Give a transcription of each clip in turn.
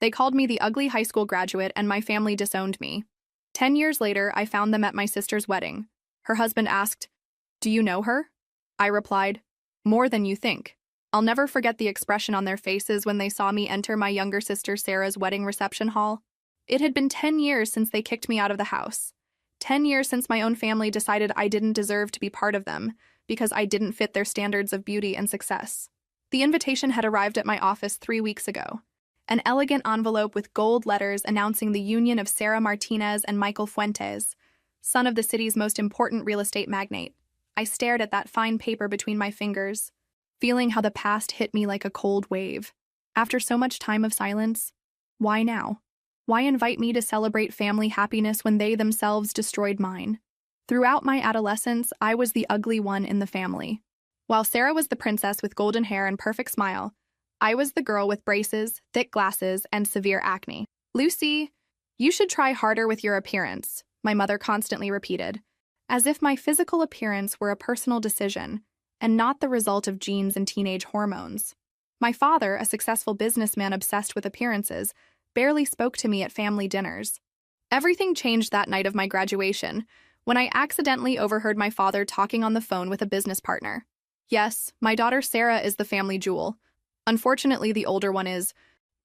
They called me the ugly high school graduate, and my family disowned me. 10 years later, I found them at my sister's wedding. Her husband asked, "Do you know her?" I replied, "More than you think." I'll never forget the expression on their faces when they saw me enter my younger sister Sarah's wedding reception hall. It had been 10 years since they kicked me out of the house. 10 years since my own family decided I didn't deserve to be part of them because I didn't fit their standards of beauty and success. The invitation had arrived at my office 3 weeks ago. An elegant envelope with gold letters announcing the union of Sarah Martinez and Michael Fuentes, son of the city's most important real estate magnate. I stared at that fine paper between my fingers, feeling how the past hit me like a cold wave. After so much time of silence, why now? Why invite me to celebrate family happiness when they themselves destroyed mine? Throughout my adolescence, I was the ugly one in the family. While Sarah was the princess with golden hair and perfect smile, I was the girl with braces, thick glasses, and severe acne. "Lucy, you should try harder with your appearance," my mother constantly repeated, as if my physical appearance were a personal decision and not the result of genes and teenage hormones. My father, a successful businessman obsessed with appearances, barely spoke to me at family dinners. Everything changed that night of my graduation, when I accidentally overheard my father talking on the phone with a business partner. Yes, my daughter Sarah is the family jewel. Unfortunately, the older one is,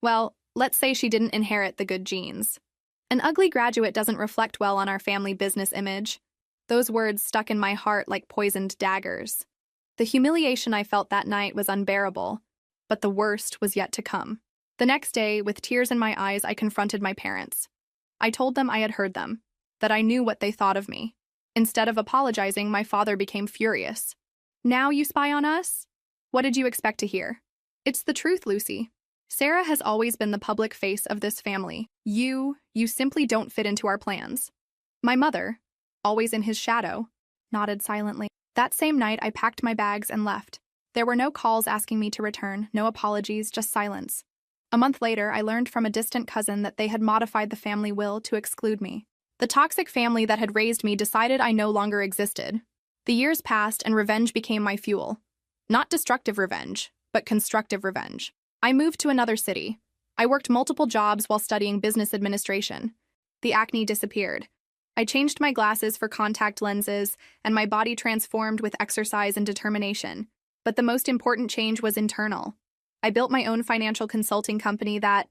well, let's say she didn't inherit the good genes. An ugly graduate doesn't reflect well on our family business image. Those words stuck in my heart like poisoned daggers. The humiliation I felt that night was unbearable, but the worst was yet to come. The next day, with tears in my eyes, I confronted my parents. I told them I had heard them, that I knew what they thought of me. Instead of apologizing, my father became furious. "Now you spy on us? What did you expect to hear?" "It's the truth, Lucy. Sarah has always been the public face of this family. You simply don't fit into our plans." My mother, always in his shadow, nodded silently. That same night, I packed my bags and left. There were no calls asking me to return, no apologies, just silence. A month later, I learned from a distant cousin that they had modified the family will to exclude me. The toxic family that had raised me decided I no longer existed. The years passed and revenge became my fuel. Not destructive revenge, but constructive revenge. I moved to another city. I worked multiple jobs while studying business administration. The acne disappeared. I changed my glasses for contact lenses, and my body transformed with exercise and determination. But the most important change was internal. I built my own financial consulting company that,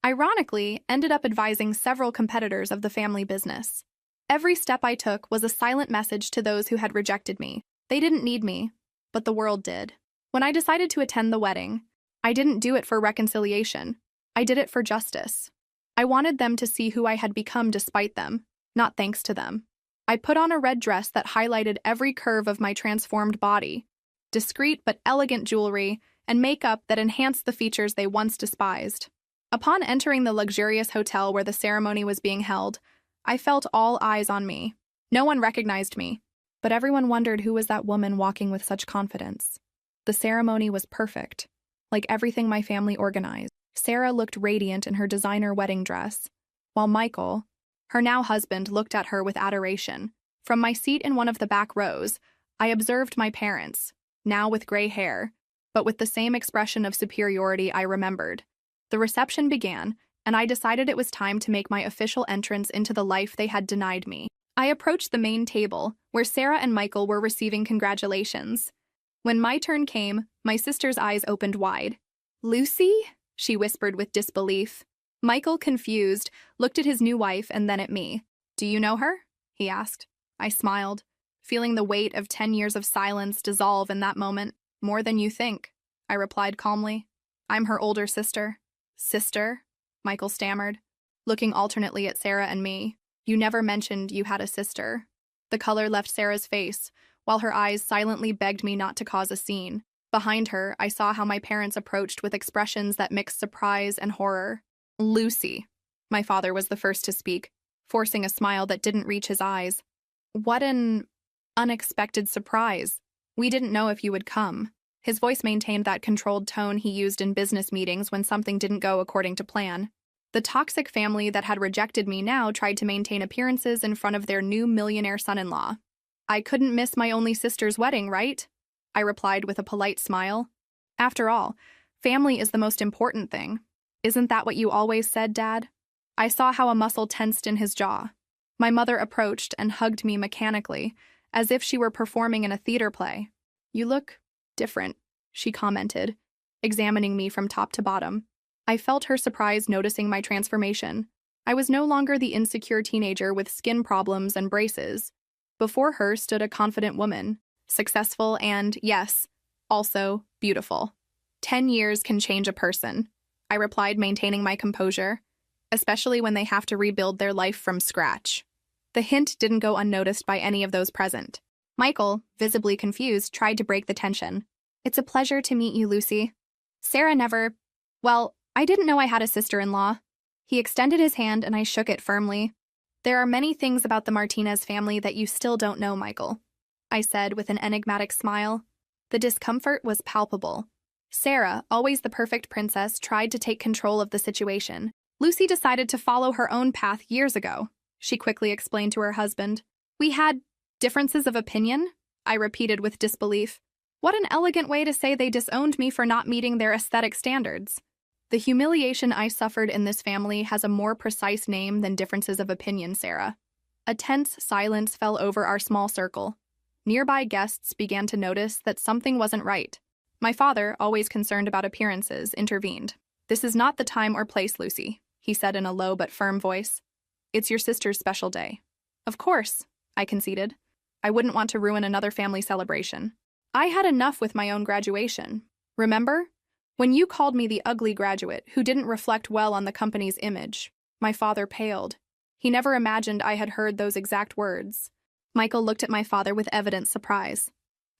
ironically, ended up advising several competitors of the family business. Every step I took was a silent message to those who had rejected me. They didn't need me, but the world did. When I decided to attend the wedding, I didn't do it for reconciliation. I did it for justice. I wanted them to see who I had become despite them, not thanks to them. I put on a red dress that highlighted every curve of my transformed body, discreet but elegant jewelry, and makeup that enhanced the features they once despised. Upon entering the luxurious hotel where the ceremony was being held, I felt all eyes on me. No one recognized me, but everyone wondered who was that woman walking with such confidence. The ceremony was perfect, like everything my family organized. Sarah looked radiant in her designer wedding dress, while Michael, her now husband, looked at her with adoration. From my seat in one of the back rows, I observed my parents, now with gray hair, but with the same expression of superiority I remembered. The reception began, and I decided it was time to make my official entrance into the life they had denied me. I approached the main table, where Sarah and Michael were receiving congratulations. When my turn came, my sister's eyes opened wide. "Lucy?" she whispered with disbelief. Michael, confused, looked at his new wife and then at me. "Do you know her?" he asked. I smiled, feeling the weight of 10 years of silence dissolve in that moment. "More than you think," I replied calmly. "I'm her older sister." "Sister?" Michael stammered, looking alternately at Sarah and me. "You never mentioned you had a sister." The color left Sarah's face, while her eyes silently begged me not to cause a scene. Behind her, I saw how my parents approached with expressions that mixed surprise and horror. "Lucy," my father was the first to speak, forcing a smile that didn't reach his eyes. "What an unexpected surprise. We didn't know if you would come." His voice maintained that controlled tone he used in business meetings when something didn't go according to plan. The toxic family that had rejected me now tried to maintain appearances in front of their new millionaire son-in-law. "I couldn't miss my only sister's wedding, right?" I replied with a polite smile. After all, family is the most important thing. Isn't that what you always said, Dad? I saw how a muscle tensed in his jaw. My mother approached and hugged me mechanically, as if she were performing in a theater play. You look different, she commented, examining me from top to bottom. I felt her surprise noticing my transformation. I was no longer the insecure teenager with skin problems and braces. Before her stood a confident woman, successful and, yes, also beautiful. 10 years can change a person, I replied, maintaining my composure, especially when they have to rebuild their life from scratch. The hint didn't go unnoticed by any of those present. Michael, visibly confused, tried to break the tension. It's a pleasure to meet you, Lucy. Sarah never... Well, I didn't know I had a sister-in-law. He extended his hand and I shook it firmly. There are many things about the Martinez family that you still don't know, Michael, I said with an enigmatic smile. The discomfort was palpable. Sarah, always the perfect princess, tried to take control of the situation. Lucy decided to follow her own path years ago, she quickly explained to her husband. We had differences of opinion, I repeated with disbelief. What an elegant way to say they disowned me for not meeting their aesthetic standards. The humiliation I suffered in this family has a more precise name than differences of opinion, Sarah. A tense silence fell over our small circle. Nearby guests began to notice that something wasn't right. My father, always concerned about appearances, intervened. This is not the time or place, Lucy, he said in a low but firm voice. It's your sister's special day. Of course, I conceded. I wouldn't want to ruin another family celebration. I had enough with my own graduation. Remember? When you called me the ugly graduate who didn't reflect well on the company's image, my father paled. He never imagined I had heard those exact words. Michael looked at my father with evident surprise.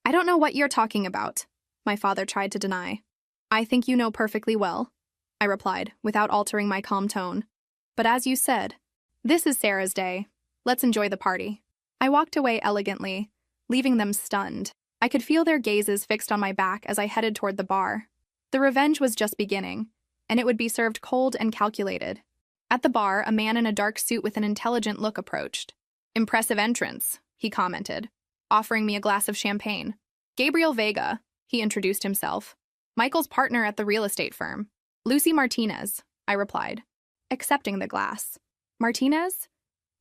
I don't know what you're talking about, my father tried to deny. I think you know perfectly well, I replied, without altering my calm tone. But as you said, this is Sarah's day. Let's enjoy the party. I walked away elegantly, leaving them stunned. I could feel their gazes fixed on my back as I headed toward the bar. The revenge was just beginning, and it would be served cold and calculated. At the bar, a man in a dark suit with an intelligent look approached. Impressive entrance, he commented, offering me a glass of champagne. Gabriel Vega, he introduced himself. Michael's partner at the real estate firm. Lucy Martinez, I replied, accepting the glass. Martinez?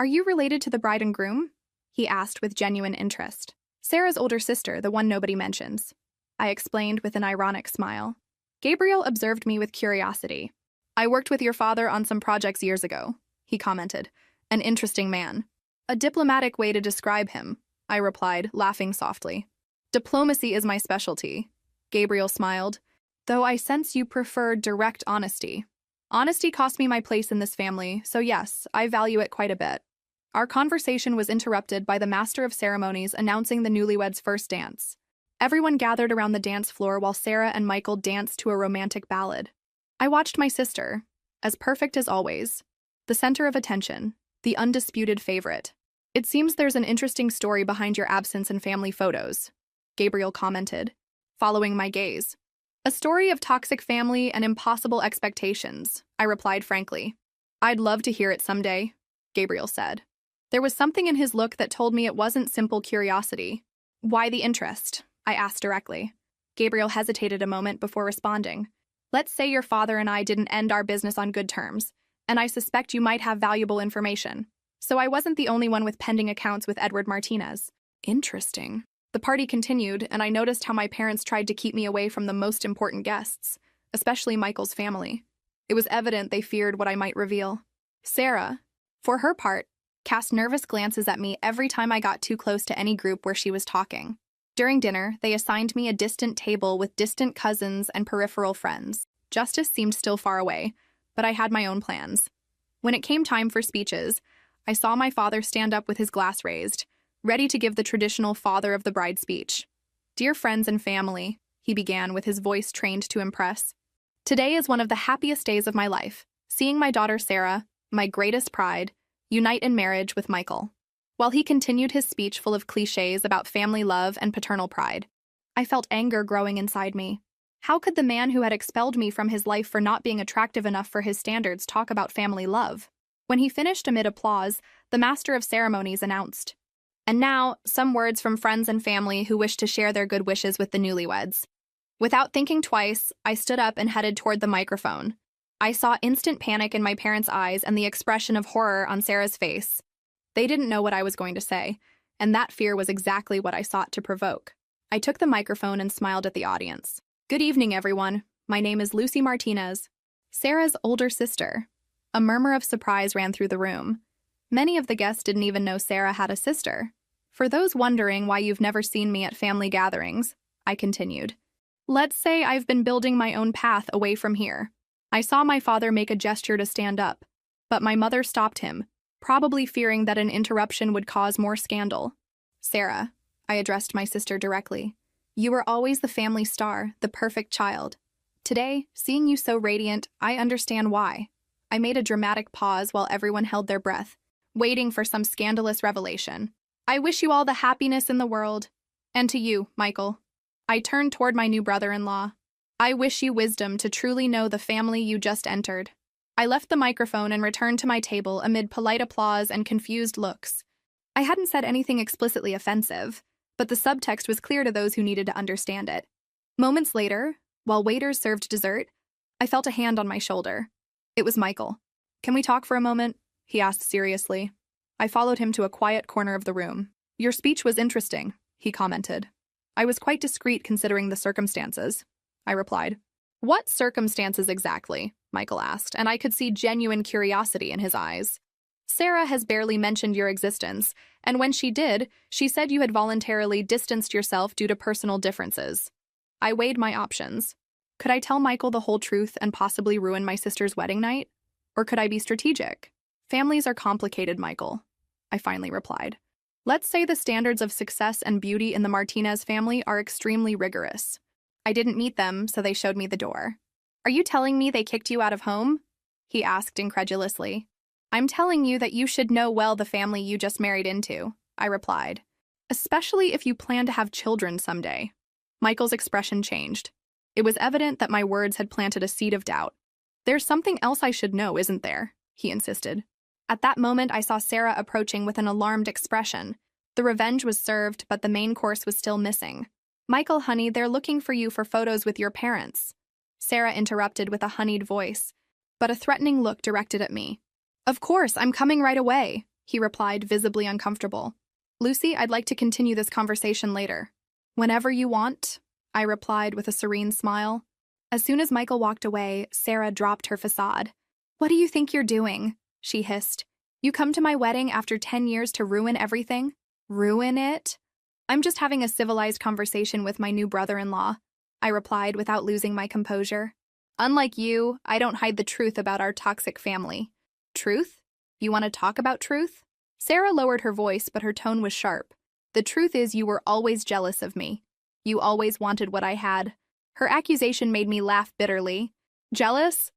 Are you related to the bride and groom? He asked with genuine interest. Sarah's older sister, the one nobody mentions, I explained with an ironic smile. Gabriel observed me with curiosity. I worked with your father on some projects years ago, he commented. An interesting man. A diplomatic way to describe him, I replied, laughing softly. Diplomacy is my specialty, Gabriel smiled, though I sense you prefer direct honesty. Honesty cost me my place in this family, so yes, I value it quite a bit. Our conversation was interrupted by the master of ceremonies announcing the newlyweds' first dance. Everyone gathered around the dance floor while Sarah and Michael danced to a romantic ballad. I watched my sister, as perfect as always, the center of attention, the undisputed favorite. It seems there's an interesting story behind your absence in family photos, Gabriel commented, following my gaze. A story of toxic family and impossible expectations, I replied frankly. I'd love to hear it someday, Gabriel said. There was something in his look that told me it wasn't simple curiosity. Why the interest? I asked directly. Gabriel hesitated a moment before responding. Let's say your father and I didn't end our business on good terms, and I suspect you might have valuable information. So I wasn't the only one with pending accounts with Edward Martinez. Interesting. The party continued, and I noticed how my parents tried to keep me away from the most important guests, especially Michael's family. It was evident they feared what I might reveal. Sarah, for her part, cast nervous glances at me every time I got too close to any group where she was talking. During dinner, they assigned me a distant table with distant cousins and peripheral friends. Justice seemed still far away, but I had my own plans. When it came time for speeches, I saw my father stand up with his glass raised, ready to give the traditional father of the bride speech. Dear friends and family, he began with his voice trained to impress. Today is one of the happiest days of my life, seeing my daughter Sarah, my greatest pride, unite in marriage with Michael. While he continued his speech full of cliches about family love and paternal pride, I felt anger growing inside me. How could the man who had expelled me from his life for not being attractive enough for his standards talk about family love? When he finished amid applause, the master of ceremonies announced, "And now, some words from friends and family who wish to share their good wishes with the newlyweds." Without thinking twice, I stood up and headed toward the microphone. I saw instant panic in my parents' eyes and the expression of horror on Sarah's face. They didn't know what I was going to say, and that fear was exactly what I sought to provoke. I took the microphone and smiled at the audience. Good evening, everyone. My name is Lucy Martinez, Sarah's older sister. A murmur of surprise ran through the room. Many of the guests didn't even know Sarah had a sister. For those wondering why you've never seen me at family gatherings, I continued. Let's say I've been building my own path away from here. I saw my father make a gesture to stand up, but my mother stopped him, probably fearing that an interruption would cause more scandal. Sarah, I addressed my sister directly. You were always the family star, the perfect child. Today, seeing you so radiant, I understand why. I made a dramatic pause while everyone held their breath, waiting for some scandalous revelation. I wish you all the happiness in the world. And to you, Michael. I turned toward my new brother-in-law. I wish you wisdom to truly know the family you just entered. I left the microphone and returned to my table amid polite applause and confused looks. I hadn't said anything explicitly offensive, but the subtext was clear to those who needed to understand it. Moments later, while waiters served dessert, I felt a hand on my shoulder. It was Michael. Can we talk for a moment? He asked seriously. I followed him to a quiet corner of the room. Your speech was interesting, he commented. I was quite discreet considering the circumstances, I replied. What circumstances exactly? Michael asked, and I could see genuine curiosity in his eyes. Sarah has barely mentioned your existence, and when she did, she said you had voluntarily distanced yourself due to personal differences. I weighed my options. Could I tell Michael the whole truth and possibly ruin my sister's wedding night? Or could I be strategic? Families are complicated, Michael, I finally replied. Let's say the standards of success and beauty in the Martinez family are extremely rigorous. I didn't meet them, so they showed me the door. Are you telling me they kicked you out of home? He asked incredulously. I'm telling you that you should know well the family you just married into, I replied. Especially if you plan to have children someday. Michael's expression changed. It was evident that my words had planted a seed of doubt. There's something else I should know, isn't there? He insisted. At that moment, I saw Sarah approaching with an alarmed expression. The revenge was served, but the main course was still missing. Michael, honey, they're looking for you for photos with your parents. Sarah interrupted with a honeyed voice, but a threatening look directed at me. Of course, I'm coming right away, he replied, visibly uncomfortable. Lucy, I'd like to continue this conversation later. Whenever you want, I replied with a serene smile. As soon as Michael walked away, Sarah dropped her facade. What do you think you're doing? She hissed. You come to my wedding after 10 years to ruin everything? Ruin it? I'm just having a civilized conversation with my new brother-in-law, I replied without losing my composure. Unlike you, I don't hide the truth about our toxic family. Truth? You want to talk about truth? Sarah lowered her voice, but her tone was sharp. The truth is you were always jealous of me. You always wanted what I had. Her accusation made me laugh bitterly. Jealous?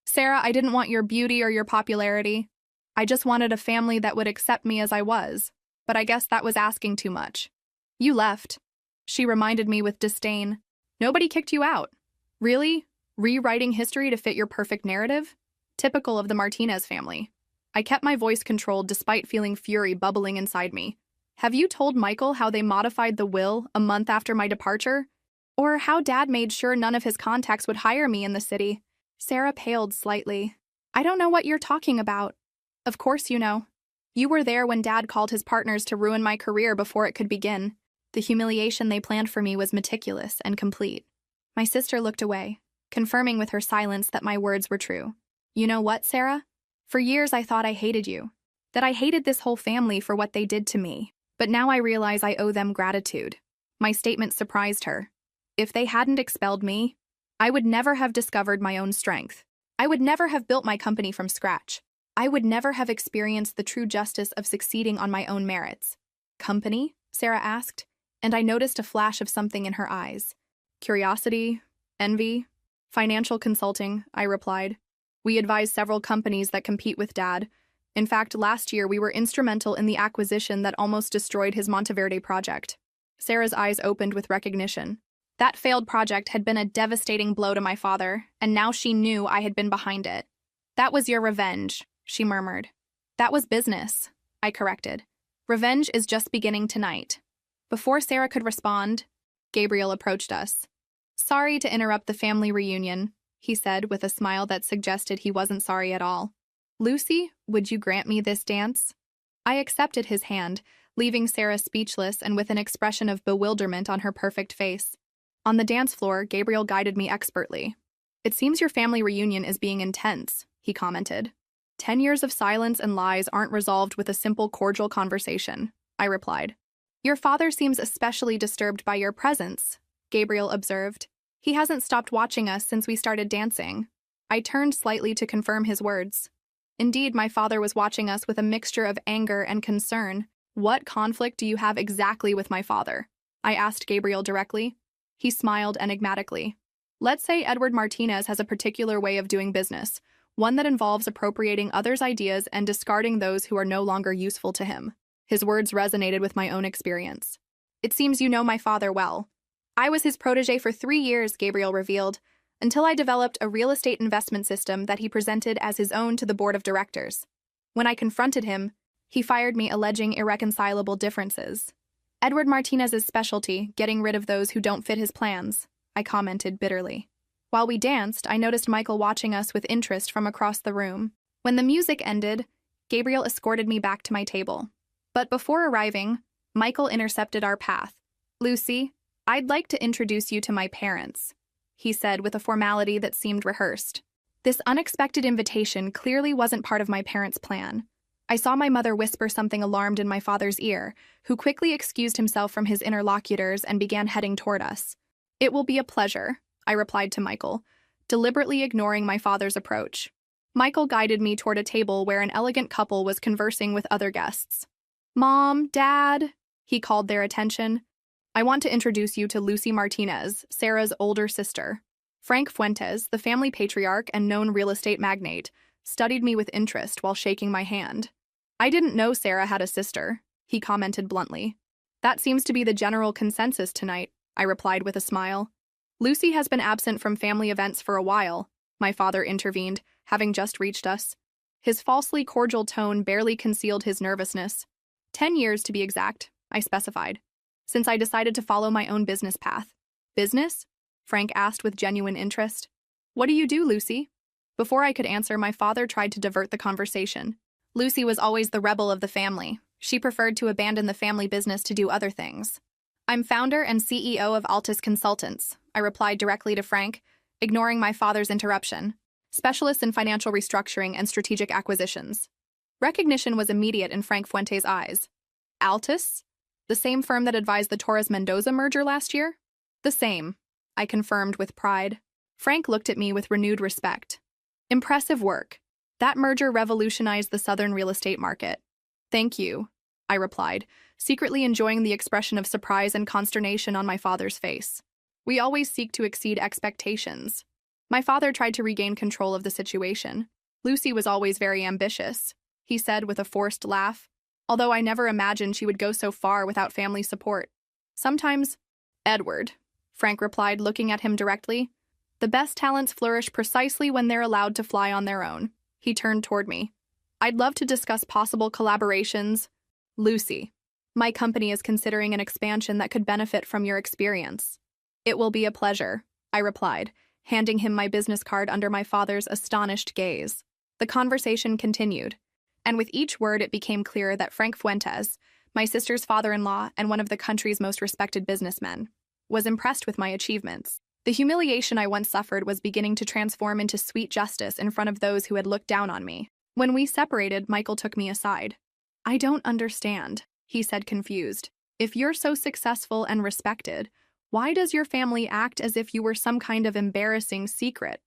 Sarah, I didn't want your beauty or your popularity. I just wanted a family that would accept me as I was. But I guess that was asking too much. You left. She reminded me with disdain. Nobody kicked you out. Really? Rewriting history to fit your perfect narrative? Typical of the Martinez family. I kept my voice controlled despite feeling fury bubbling inside me. Have you told Michael how they modified the will a month after my departure? Or how Dad made sure none of his contacts would hire me in the city? Sarah paled slightly. I don't know what you're talking about. Of course you know. You were there when Dad called his partners to ruin my career before it could begin. The humiliation they planned for me was meticulous and complete. My sister looked away, confirming with her silence that my words were true. You know what, Sarah? For years I thought I hated you. That I hated this whole family for what they did to me. But now I realize I owe them gratitude. My statement surprised her. If they hadn't expelled me, I would never have discovered my own strength. I would never have built my company from scratch. I would never have experienced the true justice of succeeding on my own merits. Company? Sarah asked, and I noticed a flash of something in her eyes. Curiosity? Envy? Financial consulting, I replied. We advise several companies that compete with Dad. In fact, last year we were instrumental in the acquisition that almost destroyed his Monteverde project. Sarah's eyes opened with recognition. That failed project had been a devastating blow to my father, and now she knew I had been behind it. That was your revenge, she murmured. That was business, I corrected. Revenge is just beginning tonight. Before Sarah could respond, Gabriel approached us. Sorry to interrupt the family reunion, he said with a smile that suggested he wasn't sorry at all. Lucy, would you grant me this dance? I accepted his hand, leaving Sarah speechless and with an expression of bewilderment on her perfect face. On the dance floor, Gabriel guided me expertly. It seems your family reunion is being intense, he commented. 10 years of silence and lies aren't resolved with a simple cordial conversation, I replied. Your father seems especially disturbed by your presence, Gabriel observed. He hasn't stopped watching us since we started dancing. I turned slightly to confirm his words. Indeed, my father was watching us with a mixture of anger and concern. What conflict do you have exactly with my father? I asked Gabriel directly. He smiled enigmatically. Let's say Edward Martinez has a particular way of doing business, one that involves appropriating others' ideas and discarding those who are no longer useful to him. His words resonated with my own experience. It seems you know my father well. I was his protege for 3 years, Gabriel revealed, until I developed a real estate investment system that he presented as his own to the board of directors. When I confronted him, he fired me alleging irreconcilable differences. Edward Martinez's specialty, getting rid of those who don't fit his plans, I commented bitterly. While we danced, I noticed Michael watching us with interest from across the room. When the music ended, Gabriel escorted me back to my table. But before arriving, Michael intercepted our path. Lucy, I'd like to introduce you to my parents, he said with a formality that seemed rehearsed. This unexpected invitation clearly wasn't part of my parents' plan. I saw my mother whisper something alarmed in my father's ear, who quickly excused himself from his interlocutors and began heading toward us. It will be a pleasure, I replied to Michael, deliberately ignoring my father's approach. Michael guided me toward a table where an elegant couple was conversing with other guests. Mom, Dad, he called their attention. I want to introduce you to Lucy Martinez, Sarah's older sister. Frank Fuentes, the family patriarch and known real estate magnate, studied me with interest while shaking my hand. I didn't know Sarah had a sister, he commented bluntly. That seems to be the general consensus tonight, I replied with a smile. Lucy has been absent from family events for a while, my father intervened, having just reached us. His falsely cordial tone barely concealed his nervousness. 10 years to be exact, I specified, since I decided to follow my own business path. Business? Frank asked with genuine interest. What do you do, Lucy? Before I could answer, my father tried to divert the conversation. Lucy was always the rebel of the family. She preferred to abandon the family business to do other things. I'm founder and CEO of Altus Consultants, I replied directly to Frank, ignoring my father's interruption. Specialists in financial restructuring and strategic acquisitions. Recognition was immediate in Frank Fuentes' eyes. Altus? The same firm that advised the Torres-Mendoza merger last year? The same, I confirmed with pride. Frank looked at me with renewed respect. Impressive work. That merger revolutionized the southern real estate market. Thank you, I replied, secretly enjoying the expression of surprise and consternation on my father's face. We always seek to exceed expectations. My father tried to regain control of the situation. Lucy was always very ambitious, he said with a forced laugh, although I never imagined she would go so far without family support. Sometimes, Edward, Frank replied, looking at him directly. The best talents flourish precisely when they're allowed to fly on their own. He turned toward me. I'd love to discuss possible collaborations. Lucy, my company is considering an expansion that could benefit from your experience. It will be a pleasure, I replied, handing him my business card under my father's astonished gaze. The conversation continued, and with each word it became clear that Frank Fuentes, my sister's father-in-law and one of the country's most respected businessmen, was impressed with my achievements. The humiliation I once suffered was beginning to transform into sweet justice in front of those who had looked down on me. When we separated, Michael took me aside. I don't understand, he said confused. If you're so successful and respected, why does your family act as if you were some kind of embarrassing secret?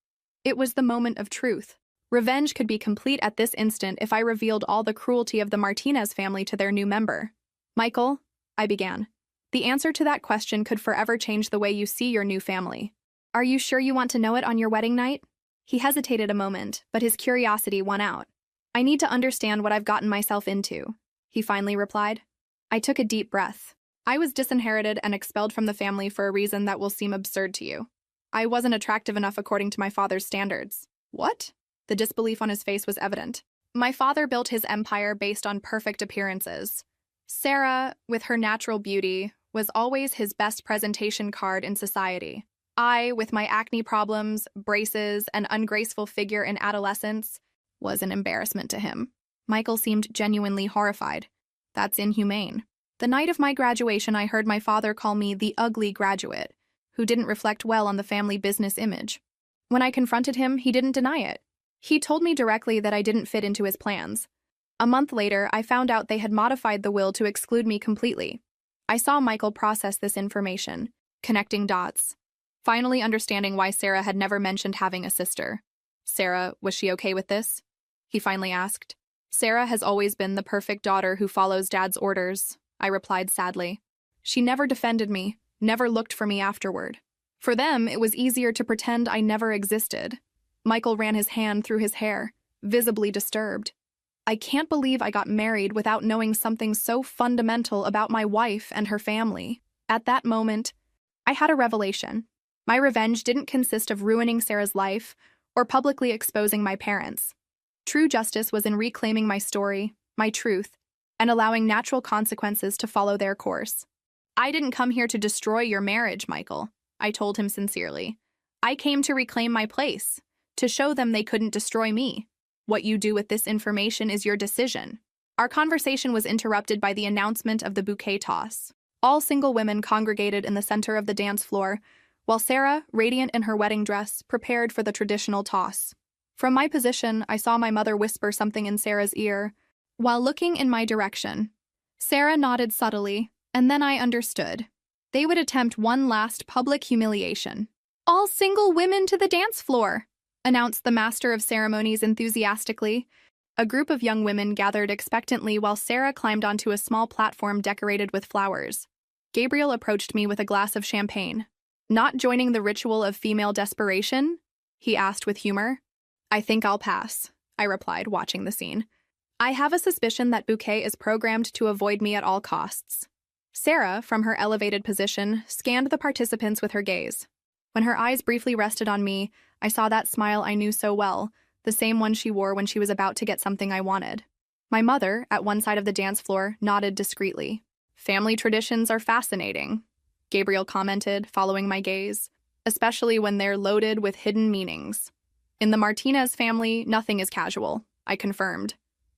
It was the moment of truth. Revenge could be complete at this instant if I revealed all the cruelty of the Martinez family to their new member. Michael, I began. The answer to that question could forever change the way you see your new family. Are you sure you want to know it on your wedding night? He hesitated a moment, but his curiosity won out. I need to understand what I've gotten myself into, he finally replied. I took a deep breath. I was disinherited and expelled from the family for a reason that will seem absurd to you. I wasn't attractive enough according to my father's standards. What? The disbelief on his face was evident. My father built his empire based on perfect appearances. Sarah, with her natural beauty, was always his best presentation card in society. I, with my acne problems, braces, and ungraceful figure in adolescence, was an embarrassment to him. Michael seemed genuinely horrified. That's inhumane. The night of my graduation, I heard my father call me the ugly graduate, who didn't reflect well on the family business image. When I confronted him, he didn't deny it. He told me directly that I didn't fit into his plans. A month later, I found out they had modified the will to exclude me completely. I saw Michael process this information, connecting dots, finally understanding why Sarah had never mentioned having a sister. Sarah, was she okay with this? He finally asked. Sarah has always been the perfect daughter who follows Dad's orders, I replied sadly. She never defended me, never looked for me afterward. For them, it was easier to pretend I never existed. Michael ran his hand through his hair, visibly disturbed. I can't believe I got married without knowing something so fundamental about my wife and her family. At that moment, I had a revelation. My revenge didn't consist of ruining Sarah's life or publicly exposing my parents. True justice was in reclaiming my story, my truth, and allowing natural consequences to follow their course. I didn't come here to destroy your marriage, Michael, I told him sincerely. I came to reclaim my place, to show them they couldn't destroy me. What you do with this information is your decision. Our conversation was interrupted by the announcement of the bouquet toss. All single women congregated in the center of the dance floor, while Sarah, radiant in her wedding dress, prepared for the traditional toss. From my position, I saw my mother whisper something in Sarah's ear, while looking in my direction. Sarah nodded subtly, and then I understood. They would attempt one last public humiliation. All single women to the dance floor, announced the master of ceremonies enthusiastically. A group of young women gathered expectantly while Sarah climbed onto a small platform decorated with flowers. Gabriel approached me with a glass of champagne. Not joining the ritual of female desperation? He asked with humor. I think I'll pass, I replied, watching the scene. I have a suspicion that Bouquet is programmed to avoid me at all costs. Sarah, from her elevated position, scanned the participants with her gaze. When her eyes briefly rested on me, I saw that smile I knew so well, the same one she wore when she was about to get something I wanted. My mother, at one side of the dance floor, nodded discreetly. Family traditions are fascinating, Gabriel commented, following my gaze, especially when they're loaded with hidden meanings. In the Martinez family, nothing is casual, I confirmed.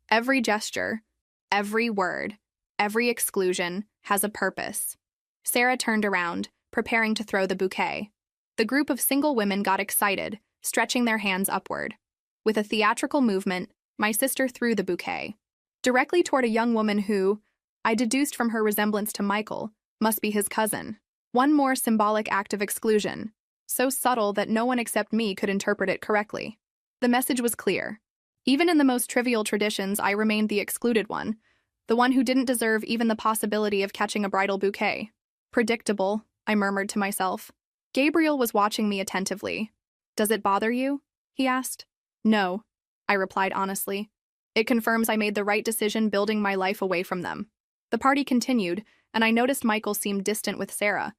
Every gesture, every word, every exclusion has a purpose. Sarah turned around, preparing to throw the bouquet. The group of single women got excited, stretching their hands upward. With a theatrical movement, my sister threw the bouquet directly toward a young woman who, I deduced from her resemblance to Michael, must be his cousin. One more symbolic act of exclusion, so subtle that no one except me could interpret it correctly. The message was clear. Even in the most trivial traditions, I remained the excluded one, the one who didn't deserve even the possibility of catching a bridal bouquet. Predictable, I murmured to myself. Gabriel was watching me attentively. Does it bother you? He asked. No, I replied honestly. It confirms I made the right decision building my life away from them. The party continued, and I noticed Michael seemed distant with Sarah,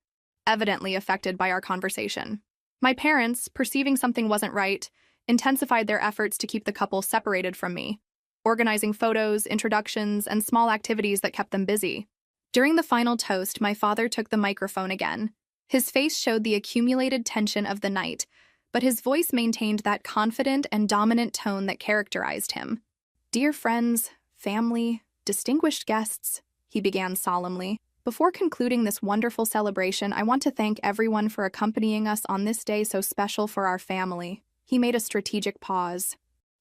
evidently affected by our conversation. My parents, perceiving something wasn't right, intensified their efforts to keep the couple separated from me, organizing photos, introductions, and small activities that kept them busy. During the final toast, my father took the microphone again. His face showed the accumulated tension of the night, but his voice maintained that confident and dominant tone that characterized him. Dear friends, family, distinguished guests, he began solemnly. Before concluding this wonderful celebration, I want to thank everyone for accompanying us on this day so special for our family. He made a strategic pause.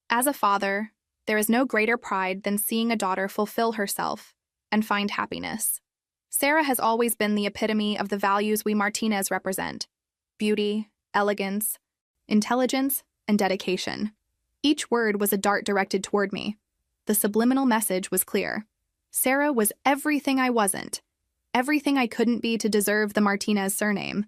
As a father, there is no greater pride than seeing a daughter fulfill herself and find happiness. Sarah has always been the epitome of the values we Martinez represent: beauty, elegance, intelligence, and dedication. Each word was a dart directed toward me. The subliminal message was clear. Sarah was everything I wasn't, everything I couldn't be to deserve the Martinez surname.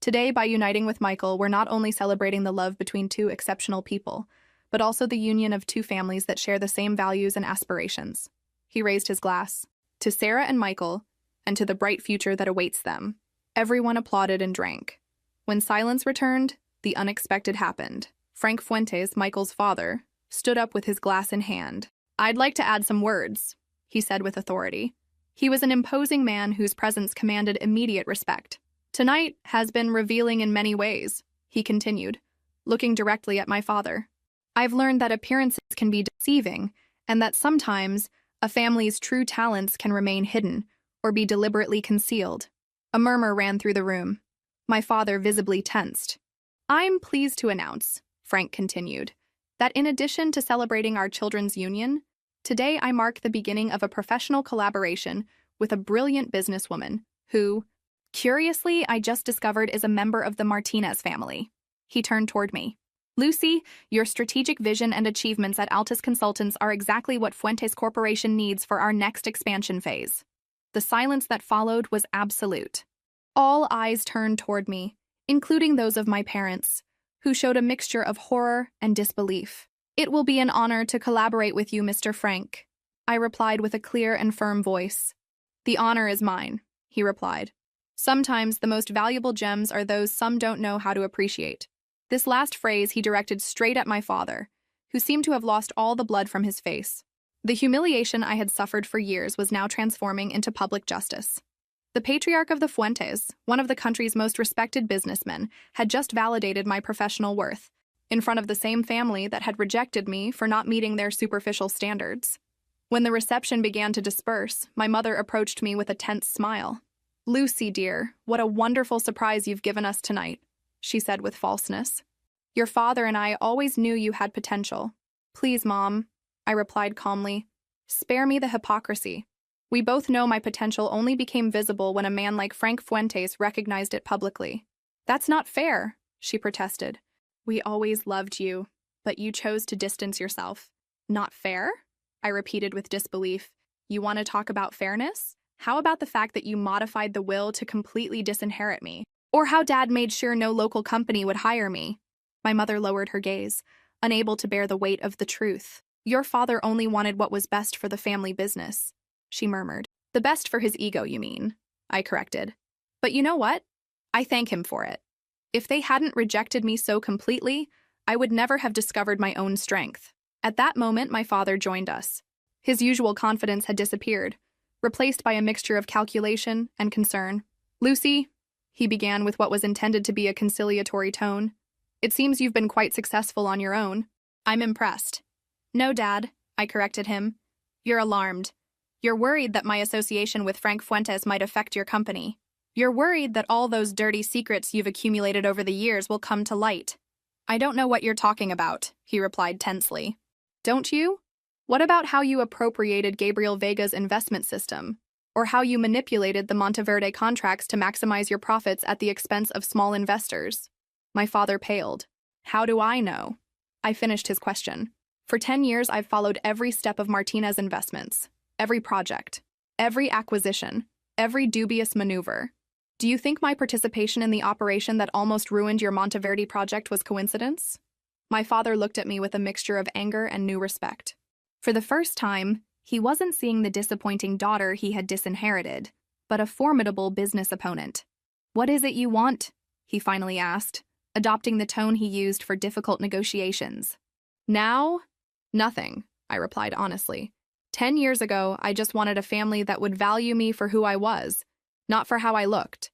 Today, by uniting with Michael, we're not only celebrating the love between two exceptional people, but also the union of two families that share the same values and aspirations. He raised his glass. To Sarah and Michael, and to the bright future that awaits them. Everyone applauded and drank. When silence returned, the unexpected happened. Frank Fuentes, Michael's father, stood up with his glass in hand. I'd like to add some words, he said with authority. He was an imposing man whose presence commanded immediate respect. Tonight has been revealing in many ways, he continued, looking directly at my father. I've learned that appearances can be deceiving, and that sometimes a family's true talents can remain hidden or be deliberately concealed. A murmur ran through the room. My father visibly tensed. I'm pleased to announce, Frank continued, that in addition to celebrating our children's union, today I mark the beginning of a professional collaboration with a brilliant businesswoman who, curiously, I just discovered is a member of the Martinez family. He turned toward me. Lucy, your strategic vision and achievements at Altus Consultants are exactly what Fuentes Corporation needs for our next expansion phase. The silence that followed was absolute. All eyes turned toward me, including those of my parents, who showed a mixture of horror and disbelief. It will be an honor to collaborate with you, Mr. Frank, I replied with a clear and firm voice. The honor is mine, he replied. Sometimes the most valuable gems are those some don't know how to appreciate. This last phrase he directed straight at my father, who seemed to have lost all the blood from his face. The humiliation I had suffered for years was now transforming into public justice. The patriarch of the Fuentes, one of the country's most respected businessmen, had just validated my professional worth, in front of the same family that had rejected me for not meeting their superficial standards. When the reception began to disperse, my mother approached me with a tense smile. Lucy, dear, what a wonderful surprise you've given us tonight, she said with falseness. Your father and I always knew you had potential. Please, Mom, I replied calmly. Spare me the hypocrisy. We both know my potential only became visible when a man like Frank Fuentes recognized it publicly. That's not fair, she protested. We always loved you, but you chose to distance yourself. Not fair? I repeated with disbelief. You want to talk about fairness? How about the fact that you modified the will to completely disinherit me? Or how Dad made sure no local company would hire me? My mother lowered her gaze, unable to bear the weight of the truth. Your father only wanted what was best for the family business, she murmured. The best for his ego, you mean, I corrected. But you know what? I thank him for it. If they hadn't rejected me so completely, I would never have discovered my own strength. At that moment, my father joined us. His usual confidence had disappeared, replaced by a mixture of calculation and concern. Lucy, he began with what was intended to be a conciliatory tone, it seems you've been quite successful on your own. I'm impressed. No, Dad, I corrected him. You're alarmed. You're worried that my association with Frank Fuentes might affect your company. You're worried that all those dirty secrets you've accumulated over the years will come to light. I don't know what you're talking about, he replied tensely. Don't you? What about how you appropriated Gabriel Vega's investment system? Or how you manipulated the Monteverde contracts to maximize your profits at the expense of small investors? My father paled. How do I know? I finished his question. For 10 years, I've followed every step of Martinez investments, every project, every acquisition, every dubious maneuver. Do you think my participation in the operation that almost ruined your Monteverde project was coincidence? My father looked at me with a mixture of anger and new respect. For the first time, he wasn't seeing the disappointing daughter he had disinherited, but a formidable business opponent. What is it you want? He finally asked, adopting the tone he used for difficult negotiations. Now? Nothing, I replied honestly. 10 years ago, I just wanted a family that would value me for who I was, not for how I looked.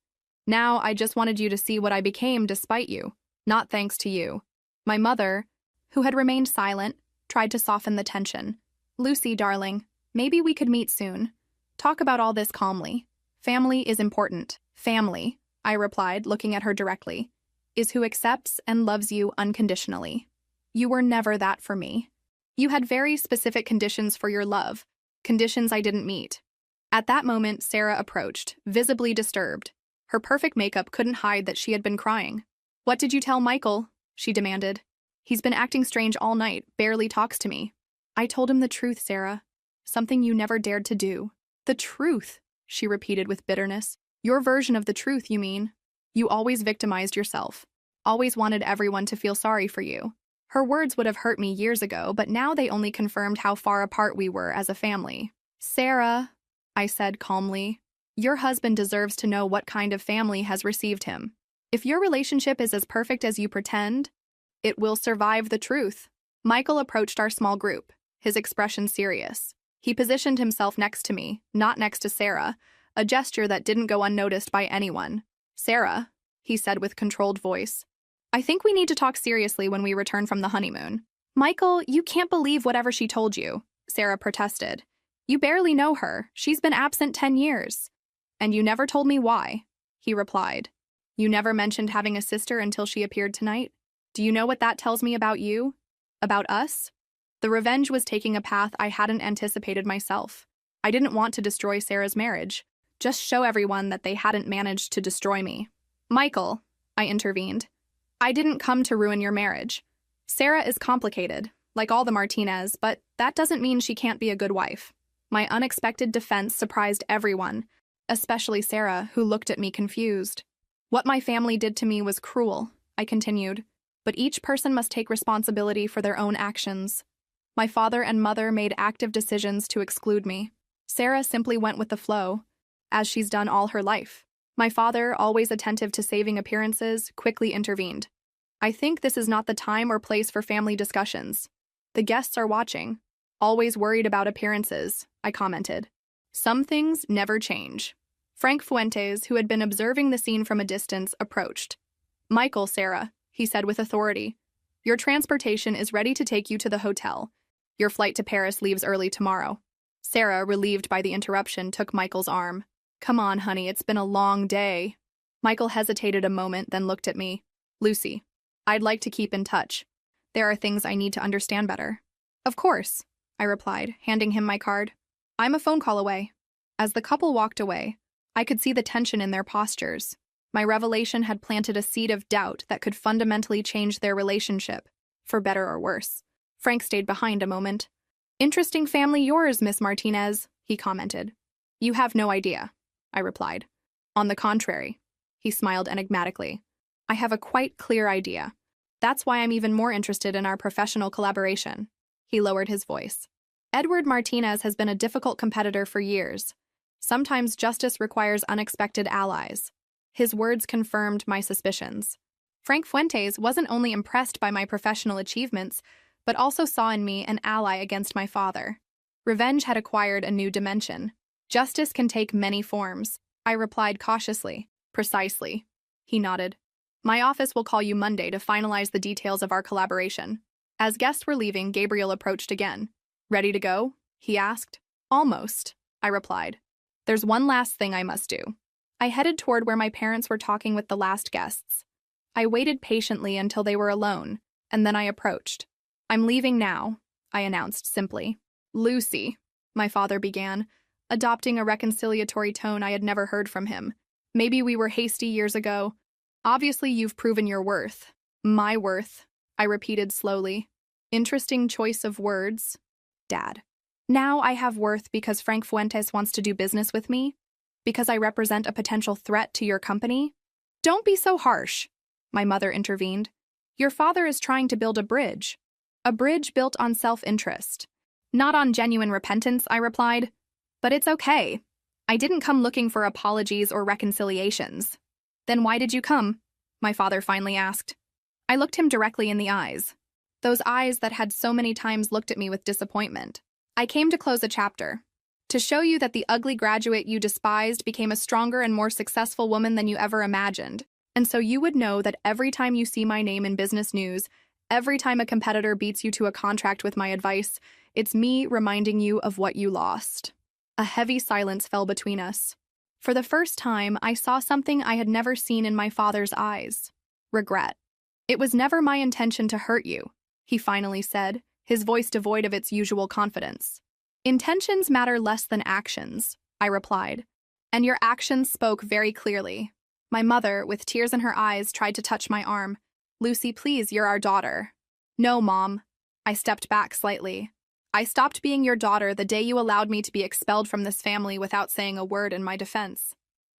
Now, I just wanted you to see what I became despite you, not thanks to you. My mother, who had remained silent, tried to soften the tension. Lucy, darling, maybe we could meet soon. Talk about all this calmly. Family is important. Family, I replied, looking at her directly, is who accepts and loves you unconditionally. You were never that for me. You had very specific conditions for your love, conditions I didn't meet. At that moment, Sarah approached, visibly disturbed. Her perfect makeup couldn't hide that she had been crying. What did you tell Michael? She demanded. He's been acting strange all night, barely talks to me. I told him the truth, Sarah. Something you never dared to do. The truth, she repeated with bitterness. Your version of the truth, you mean? You always victimized yourself. Always wanted everyone to feel sorry for you. Her words would have hurt me years ago, but now they only confirmed how far apart we were as a family. Sarah, I said calmly, your husband deserves to know what kind of family has received him. If your relationship is as perfect as you pretend, it will survive the truth. Michael approached our small group, his expression serious. He positioned himself next to me, not next to Sarah, a gesture that didn't go unnoticed by anyone. Sarah, he said with controlled voice, I think we need to talk seriously when we return from the honeymoon. Michael, you can't believe whatever she told you, Sarah protested. You barely know her. She's been absent 10 years. And you never told me why, he replied. You never mentioned having a sister until she appeared tonight? Do you know what that tells me about you? About us? The revenge was taking a path I hadn't anticipated myself. I didn't want to destroy Sarah's marriage, just show everyone that they hadn't managed to destroy me. Michael, I intervened, I didn't come to ruin your marriage. Sarah is complicated, like all the Martinez, but that doesn't mean she can't be a good wife. My unexpected defense surprised everyone, especially Sarah, who looked at me confused. What my family did to me was cruel, I continued, but each person must take responsibility for their own actions. My father and mother made active decisions to exclude me. Sarah simply went with the flow, as she's done all her life. My father, always attentive to saving appearances, quickly intervened. I think this is not the time or place for family discussions. The guests are watching. Always worried about appearances, I commented. Some things never change. Frank Fuentes, who had been observing the scene from a distance, approached. Michael, Sarah, he said with authority, your transportation is ready to take you to the hotel. Your flight to Paris leaves early tomorrow. Sarah, relieved by the interruption, took Michael's arm. Come on, honey, it's been a long day. Michael hesitated a moment, then looked at me. Lucy, I'd like to keep in touch. There are things I need to understand better. Of course, I replied, handing him my card. I'm a phone call away. As the couple walked away, I could see the tension in their postures. My revelation had planted a seed of doubt that could fundamentally change their relationship, for better or worse. Frank stayed behind a moment. Interesting family yours, Miss Martinez, he commented. You have no idea, I replied. On the contrary, he smiled enigmatically. I have a quite clear idea. That's why I'm even more interested in our professional collaboration. He lowered his voice. Edward Martinez has been a difficult competitor for years. Sometimes justice requires unexpected allies. His words confirmed my suspicions. Frank Fuentes wasn't only impressed by my professional achievements, but also saw in me an ally against my father. Revenge had acquired a new dimension. Justice can take many forms, I replied cautiously. Precisely. He nodded. My office will call you Monday to finalize the details of our collaboration. As guests were leaving, Gabriel approached again. Ready to go? He asked. Almost, I replied. There's one last thing I must do. I headed toward where my parents were talking with the last guests. I waited patiently until they were alone, and then I approached. I'm leaving now, I announced simply. Lucy, my father began, adopting a reconciliatory tone I had never heard from him. Maybe we were hasty years ago. Obviously, you've proven your worth. My worth, I repeated slowly. Interesting choice of words, Dad. Now I have worth because Frank Fuentes wants to do business with me? Because I represent a potential threat to your company? Don't be so harsh, my mother intervened. Your father is trying to build a bridge built on self-interest. Not on genuine repentance, I replied. But it's okay. I didn't come looking for apologies or reconciliations. Then why did you come? My father finally asked. I looked him directly in the eyes. Those eyes that had so many times looked at me with disappointment. I came to close a chapter. To show you that the ugly graduate you despised became a stronger and more successful woman than you ever imagined. And so you would know that every time you see my name in business news, every time a competitor beats you to a contract with my advice, it's me reminding you of what you lost. A heavy silence fell between us. For the first time, I saw something I had never seen in my father's eyes. Regret. It was never my intention to hurt you, he finally said, his voice devoid of its usual confidence. Intentions matter less than actions, I replied. And your actions spoke very clearly. My mother, with tears in her eyes, tried to touch my arm. Lucy, please, you're our daughter. No, Mom. I stepped back slightly. I stopped being your daughter the day you allowed me to be expelled from this family without saying a word in my defense.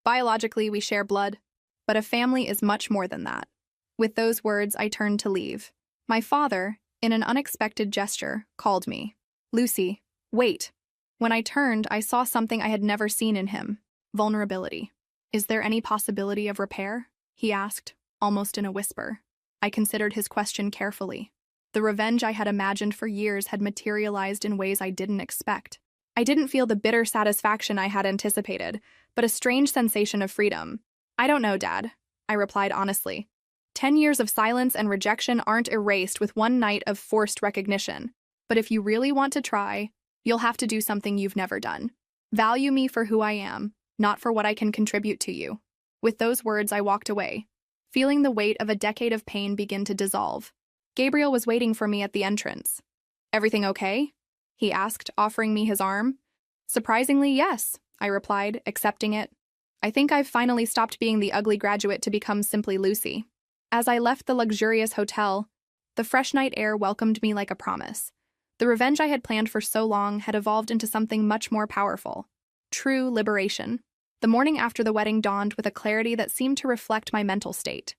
Biologically, we share blood, but a family is much more than that. With those words, I turned to leave. My father, in an unexpected gesture, called me. Lucy, wait. When I turned, I saw something I had never seen in him. Vulnerability. Is there any possibility of repair? He asked, almost in a whisper. I considered his question carefully. The revenge I had imagined for years had materialized in ways I didn't expect. I didn't feel the bitter satisfaction I had anticipated, but a strange sensation of freedom. I don't know, Dad, I replied honestly. 10 years of silence and rejection aren't erased with one night of forced recognition. But if you really want to try, you'll have to do something you've never done. Value me for who I am, not for what I can contribute to you. With those words, I walked away, feeling the weight of a decade of pain begin to dissolve. Gabriel was waiting for me at the entrance. Everything okay? He asked, offering me his arm. Surprisingly, yes, I replied, accepting it. I think I've finally stopped being the ugly graduate to become simply Lucy. As I left the luxurious hotel, the fresh night air welcomed me like a promise. The revenge I had planned for so long had evolved into something much more powerful. True liberation. The morning after the wedding dawned with a clarity that seemed to reflect my mental state.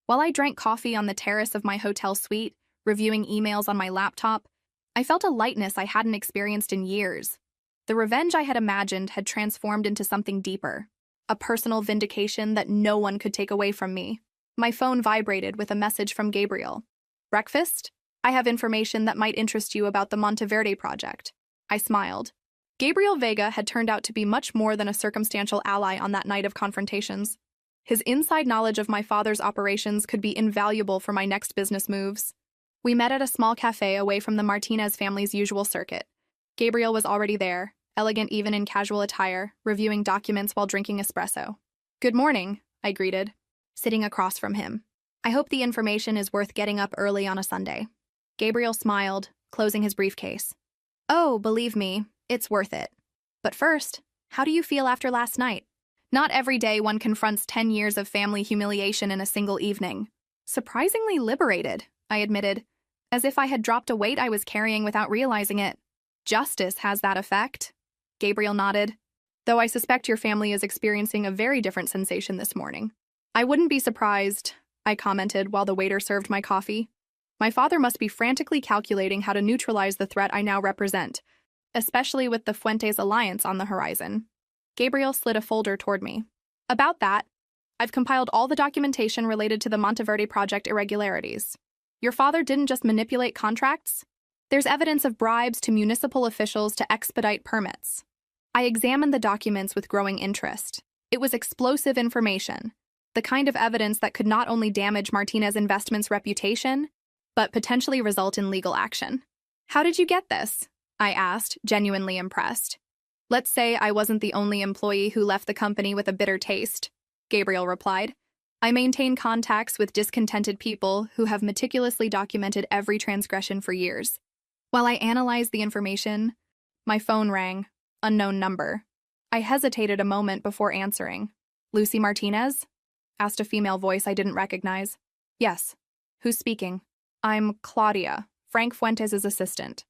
While I drank coffee on the terrace of my hotel suite, reviewing emails on my laptop, I felt a lightness I hadn't experienced in years. The revenge I had imagined had transformed into something deeper, a personal vindication that no one could take away from me. My phone vibrated with a message from Gabriel. Breakfast? I have information that might interest you about the Monteverde project. I smiled. Gabriel Vega had turned out to be much more than a circumstantial ally on that night of confrontations. His inside knowledge of my father's operations could be invaluable for my next business moves. We met at a small cafe away from the Martinez family's usual circuit. Gabriel was already there, elegant even in casual attire, reviewing documents while drinking espresso. Good morning, I greeted, sitting across from him. I hope the information is worth getting up early on a Sunday. Gabriel smiled, closing his briefcase. Oh, believe me, it's worth it. But first, how do you feel after last night? Not every day one confronts 10 years of family humiliation in a single evening. Surprisingly liberated, I admitted, as if I had dropped a weight I was carrying without realizing it. Justice has that effect. Gabriel nodded. Though I suspect your family is experiencing a very different sensation this morning. I wouldn't be surprised, I commented while the waiter served my coffee. My father must be frantically calculating how to neutralize the threat I now represent, especially with the Fuentes alliance on the horizon. Gabriel slid a folder toward me. About that, I've compiled all the documentation related to the Monteverde project irregularities. Your father didn't just manipulate contracts. There's evidence of bribes to municipal officials to expedite permits. I examined the documents with growing interest. It was explosive information, the kind of evidence that could not only damage Martinez Investments' reputation, but potentially result in legal action. How did you get this? I asked, genuinely impressed. Let's say I wasn't the only employee who left the company with a bitter taste, Gabriel replied. I maintain contacts with discontented people who have meticulously documented every transgression for years. While I analyzed the information, my phone rang. Unknown number. I hesitated a moment before answering. Lucy Martinez? Asked a female voice I didn't recognize. Yes. Who's speaking? I'm Claudia, Frank Fuentes' assistant.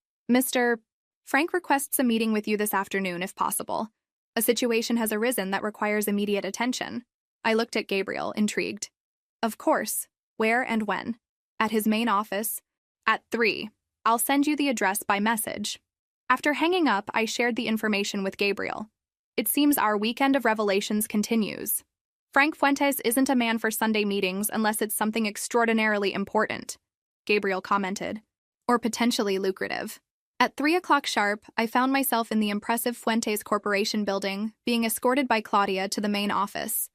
Frank requests a meeting with you this afternoon, if possible. A situation has arisen that requires immediate attention. I looked at Gabriel, intrigued. Of course. Where and when? At his main office. At 3. I'll send you the address by message. After hanging up, I shared the information with Gabriel. It seems our weekend of revelations continues. Frank Fuentes isn't a man for Sunday meetings unless it's something extraordinarily important, Gabriel commented, or potentially lucrative. At 3 o'clock sharp, I found myself in the impressive Fuentes Corporation building, being escorted by Claudia to the main office.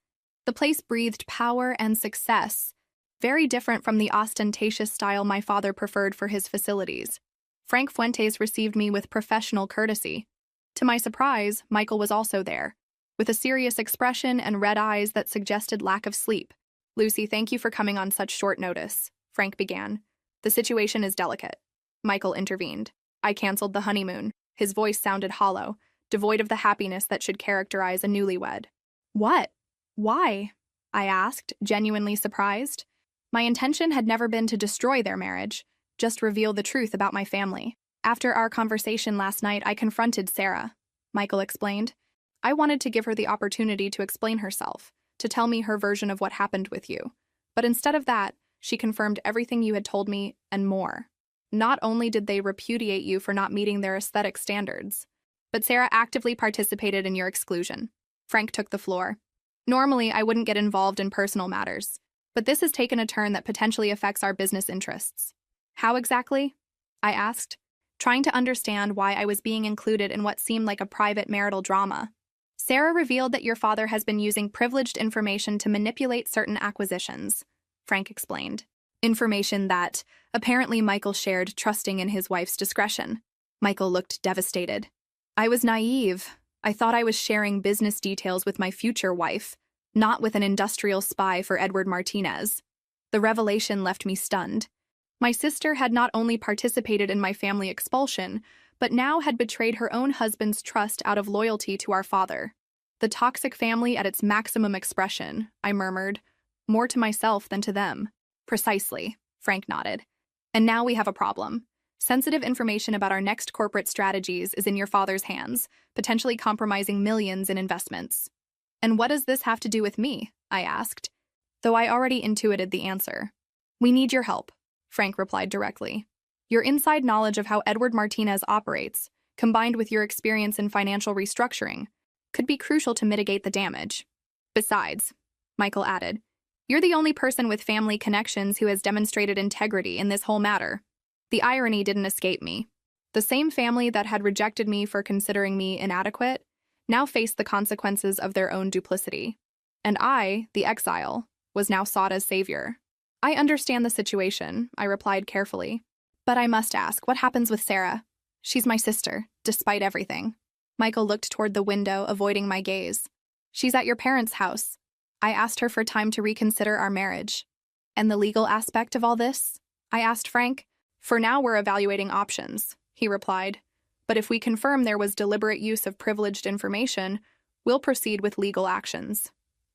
The place breathed power and success, very different from the ostentatious style my father preferred for his facilities. Frank Fuentes received me with professional courtesy. To my surprise, Michael was also there, with a serious expression and red eyes that suggested lack of sleep. Lucy, thank you for coming on such short notice, Frank began. The situation is delicate. Michael intervened. I canceled the honeymoon. His voice sounded hollow, devoid of the happiness that should characterize a newlywed. What? Why? I asked, genuinely surprised. My intention had never been to destroy their marriage, just reveal the truth about my family. After our conversation last night, I confronted Sarah, Michael explained. I wanted to give her the opportunity to explain herself, to tell me her version of what happened with you. But instead of that, she confirmed everything you had told me and more. Not only did they repudiate you for not meeting their aesthetic standards, but Sarah actively participated in your exclusion. Frank took the floor. Normally, I wouldn't get involved in personal matters, but this has taken a turn that potentially affects our business interests. How exactly? I asked, trying to understand why I was being included in what seemed like a private marital drama. Sarah revealed that your father has been using privileged information to manipulate certain acquisitions, Frank explained. Information that, apparently, Michael shared, trusting in his wife's discretion. Michael looked devastated. I was naive. I thought I was sharing business details with my future wife, not with an industrial spy for Edward Martinez. The revelation left me stunned. My sister had not only participated in my family expulsion, but now had betrayed her own husband's trust out of loyalty to our father. The toxic family at its maximum expression, I murmured, more to myself than to them. Precisely, Frank nodded. And now we have a problem. Sensitive information about our next corporate strategies is in your father's hands, potentially compromising millions in investments. And what does this have to do with me? I asked, though I already intuited the answer. We need your help, Frank replied directly. Your inside knowledge of how Edward Martinez operates, combined with your experience in financial restructuring, could be crucial to mitigate the damage. Besides, Michael added, you're the only person with family connections who has demonstrated integrity in this whole matter. The irony didn't escape me. The same family that had rejected me for considering me inadequate now faced the consequences of their own duplicity. And I, the exile, was now sought as savior. I understand the situation, I replied carefully. But I must ask, what happens with Sarah? She's my sister, despite everything. Michael looked toward the window, avoiding my gaze. She's at your parents' house. I asked her for time to reconsider our marriage. And the legal aspect of all this? I asked Frank. For now, we're evaluating options, he replied. But if we confirm there was deliberate use of privileged information, we'll proceed with legal actions.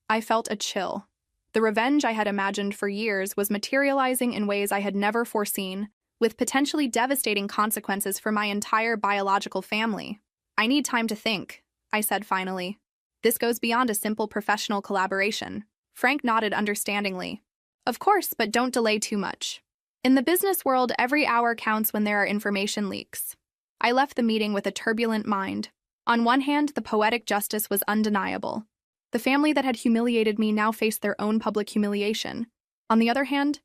I felt a chill. The revenge I had imagined for years was materializing in ways I had never foreseen, with potentially devastating consequences for my entire biological family. I need time to think, I said finally. This goes beyond a simple professional collaboration. Frank nodded understandingly. Of course, but don't delay too much. In the business world, every hour counts when there are information leaks. I left the meeting with a turbulent mind. On one hand, the poetic justice was undeniable. The family that had humiliated me now faced their own public humiliation. On the other hand,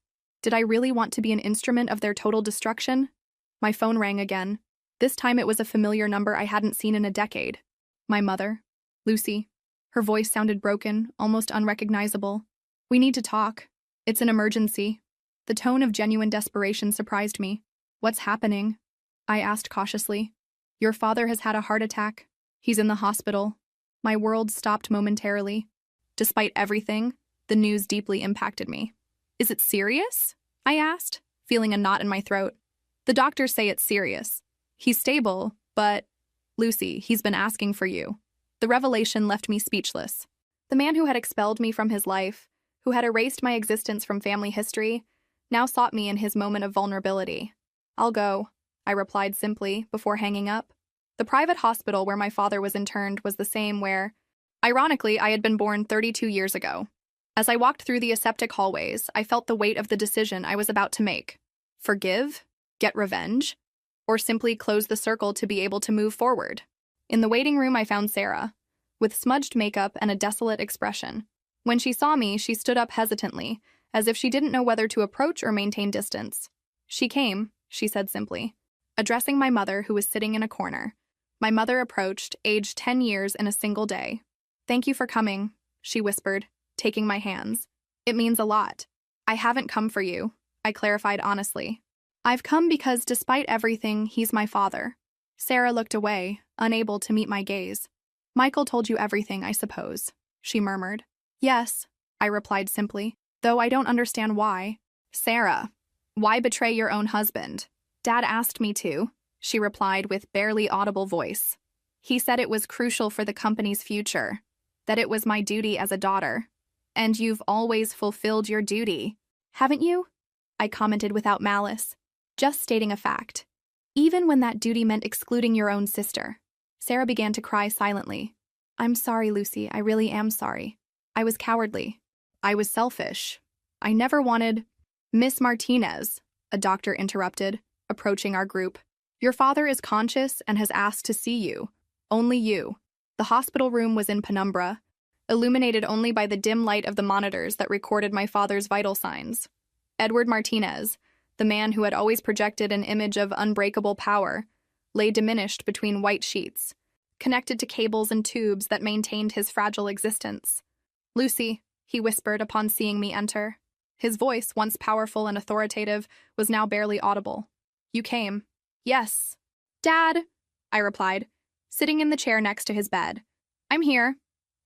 did I really want to be an instrument of their total destruction? My phone rang again. This time it was a familiar number I hadn't seen in a decade. My mother, Lucy. Her voice sounded broken, almost unrecognizable. We need to talk. It's an emergency. The tone of genuine desperation surprised me. What's happening? I asked cautiously. Your father has had a heart attack. He's in the hospital. My world stopped momentarily. Despite everything, the news deeply impacted me. Is it serious? I asked, feeling a knot in my throat. The doctors say it's serious. He's stable, but... Lucy, he's been asking for you. The revelation left me speechless. The man who had expelled me from his life, who had erased my existence from family history, now sought me in his moment of vulnerability. I'll go, I replied simply, before hanging up. The private hospital where my father was interned was the same where, ironically, I had been born 32 years ago. As I walked through the aseptic hallways, I felt the weight of the decision I was about to make. Forgive? Get revenge? Or simply close the circle to be able to move forward? In the waiting room, I found Sarah, with smudged makeup and a desolate expression. When she saw me, she stood up hesitantly, as if she didn't know whether to approach or maintain distance. She came, she said simply, addressing my mother, who was sitting in a corner. My mother approached, aged 10 years in a single day. Thank you for coming, she whispered, taking my hands. It means a lot. I haven't come for you, I clarified honestly. I've come because, despite everything, he's my father. Sarah looked away, unable to meet my gaze. Michael told you everything, I suppose, she murmured. Yes, I replied simply, though I don't understand why. Sarah, why betray your own husband? Dad asked me to, she replied with barely audible voice. He said it was crucial for the company's future, that it was my duty as a daughter. And you've always fulfilled your duty, haven't you? I commented without malice, just stating a fact. Even when that duty meant excluding your own sister. Sarah began to cry silently. I'm sorry, Lucy, I really am sorry. I was cowardly. I was selfish. I never wanted... Miss Martinez, a doctor interrupted, approaching our group. Your father is conscious and has asked to see you. Only you. The hospital room was in penumbra, illuminated only by the dim light of the monitors that recorded my father's vital signs. Edward Martinez, the man who had always projected an image of unbreakable power, lay diminished between white sheets, connected to cables and tubes that maintained his fragile existence. "Lucy," he whispered upon seeing me enter. His voice, once powerful and authoritative, was now barely audible. "You came." "Yes." "Dad," I replied, sitting in the chair next to his bed. "I'm here."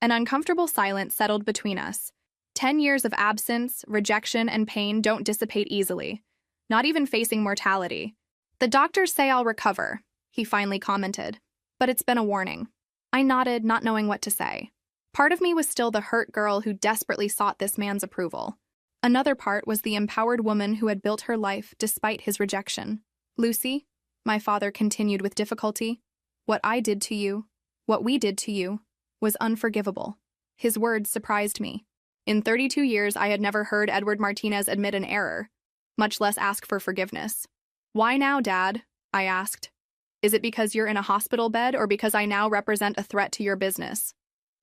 An uncomfortable silence settled between us. 10 years of absence, rejection, and pain don't dissipate easily, not even facing mortality. "The doctors say I'll recover," he finally commented. "But it's been a warning." I nodded, not knowing what to say. Part of me was still the hurt girl who desperately sought this man's approval. Another part was the empowered woman who had built her life despite his rejection. "Lucy," my father continued with difficulty, "what I did to you, what we did to you, was unforgivable." His words surprised me. In 32 years, I had never heard Edward Martinez admit an error, much less ask for forgiveness. "Why now, Dad?" I asked. "Is it because you're in a hospital bed or because I now represent a threat to your business?"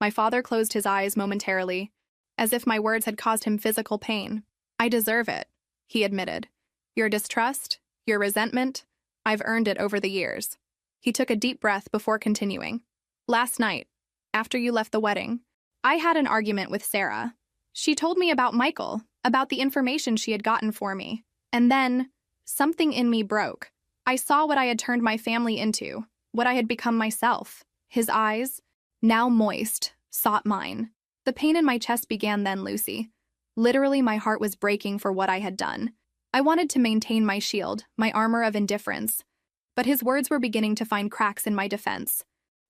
My father closed his eyes momentarily, as if my words had caused him physical pain. "I deserve it," he admitted. "Your distrust, your resentment, I've earned it over the years." He took a deep breath before continuing. "Last night, after you left the wedding, I had an argument with Sarah. She told me about Michael, about the information she had gotten for me. And then, something in me broke. I saw what I had turned my family into, what I had become myself. His eyes, now moist, sought mine. The pain in my chest began then, Lucy. Literally, my heart was breaking for what I had done. I wanted to maintain my shield, my armor of indifference. But his words were beginning to find cracks in my defense.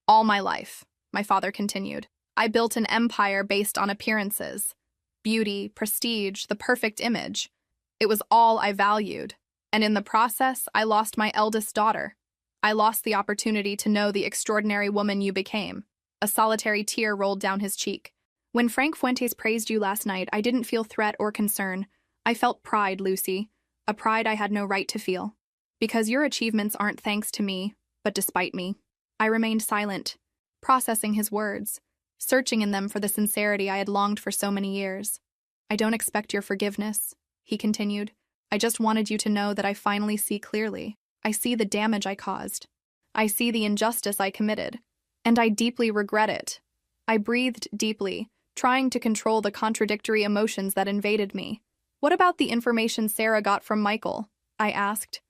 "All my life," my father continued, "I built an empire based on appearances. Beauty, prestige, the perfect image. It was all I valued. And in the process, I lost my eldest daughter. I lost the opportunity to know the extraordinary woman you became." A solitary tear rolled down his cheek. "When Frank Fuentes praised you last night, I didn't feel threat or concern. I felt pride, Lucy, a pride I had no right to feel. Because your achievements aren't thanks to me, but despite me." I remained silent, processing his words, searching in them for the sincerity I had longed for so many years. "I don't expect your forgiveness," he continued. "I just wanted you to know that I finally see clearly. I see the damage I caused. I see the injustice I committed. And I deeply regret it." I breathed deeply, trying to control the contradictory emotions that invaded me. "What about the information Sarah got from Michael?" I asked.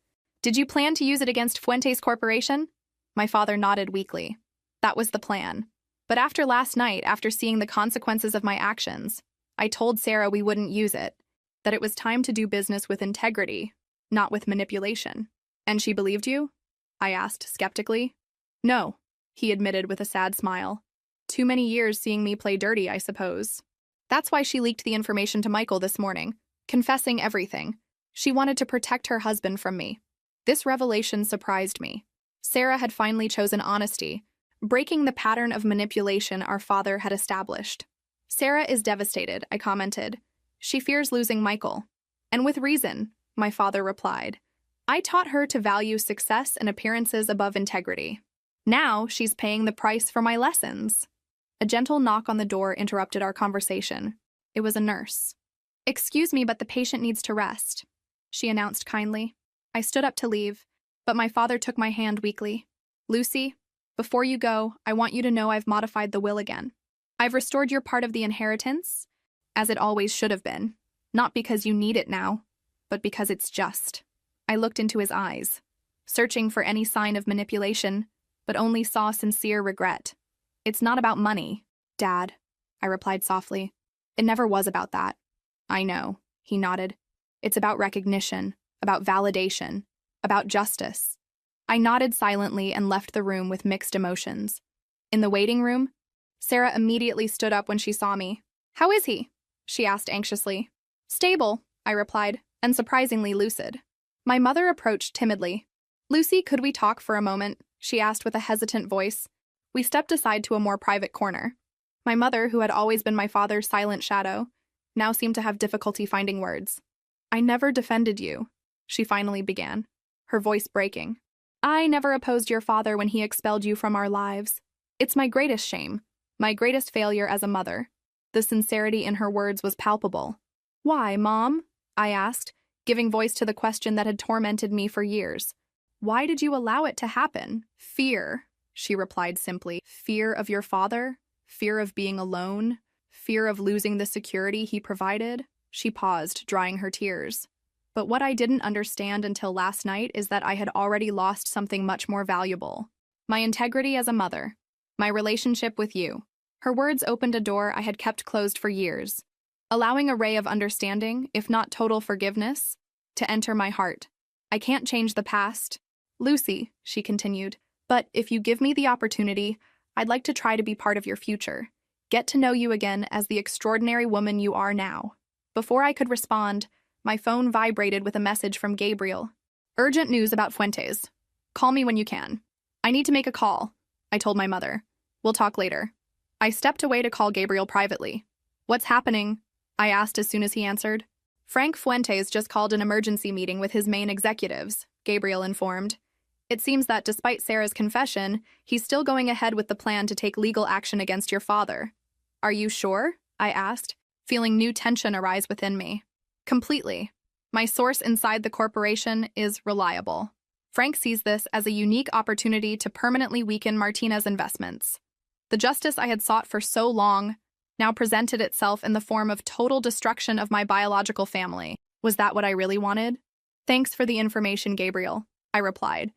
"Did you plan to use it against Fuentes Corporation?" My father nodded weakly. "That was the plan. But after last night, after seeing the consequences of my actions, I told Sarah we wouldn't use it, that it was time to do business with integrity, not with manipulation." "And she believed you?" I asked skeptically. "No," he admitted with a sad smile. "Too many years seeing me play dirty, I suppose. That's why she leaked the information to Michael this morning, confessing everything. She wanted to protect her husband from me." This revelation surprised me. Sarah had finally chosen honesty, breaking the pattern of manipulation our father had established. "Sarah is devastated," I commented. "She fears losing Michael." "And with reason," my father replied. "I taught her to value success and appearances above integrity. Now she's paying the price for my lessons." A gentle knock on the door interrupted our conversation. It was a nurse. "Excuse me, but the patient needs to rest," she announced kindly. I stood up to leave, but my father took my hand weakly. "Lucy, before you go, I want you to know I've modified the will again. I've restored your part of the inheritance, as it always should have been, not because you need it now, but because it's just." I looked into his eyes, searching for any sign of manipulation, but only saw sincere regret. "It's not about money, Dad," I replied softly. "It never was about that." "I know," he nodded. "It's about recognition, about validation, about justice." I nodded silently and left the room with mixed emotions. In the waiting room, Sarah immediately stood up when she saw me. "How is he?" she asked anxiously. "Stable," I replied, and surprisingly lucid. My mother approached timidly. "Lucy, could we talk for a moment?" she asked with a hesitant voice. We stepped aside to a more private corner. My mother, who had always been my father's silent shadow, now seemed to have difficulty finding words. "I never defended you," she finally began, her voice breaking. "I never opposed your father when he expelled you from our lives. It's my greatest shame, my greatest failure as a mother." The sincerity in her words was palpable. "Why, Mom?" I asked, giving voice to the question that had tormented me for years. "Why did you allow it to happen?" "Fear," she replied simply. Fear of your father? Fear of being alone? Fear of losing the security he provided? She paused, drying her tears. But what I didn't understand until last night is that I had already lost something much more valuable. My integrity as a mother. My relationship with you. Her words opened a door I had kept closed for years, allowing a ray of understanding, if not total forgiveness, to enter my heart. I can't change the past, Lucy, she continued, but if you give me the opportunity, I'd like to try to be part of your future. Get to know you again as the extraordinary woman you are now. Before I could respond, my phone vibrated with a message from Gabriel. Urgent news about Fuentes. Call me when you can. I need to make a call, I told my mother. We'll talk later. I stepped away to call Gabriel privately. What's happening? I asked as soon as he answered. Frank Fuentes just called an emergency meeting with his main executives, Gabriel informed. It seems that despite Sarah's confession, he's still going ahead with the plan to take legal action against your father. Are you sure? I asked, feeling new tension arise within me. Completely. My source inside the corporation is reliable. Frank sees this as a unique opportunity to permanently weaken Martinez's investments. The justice I had sought for so long now presented itself in the form of total destruction of my biological family. Was that what I really wanted? Thanks for the information, Gabriel, I replied.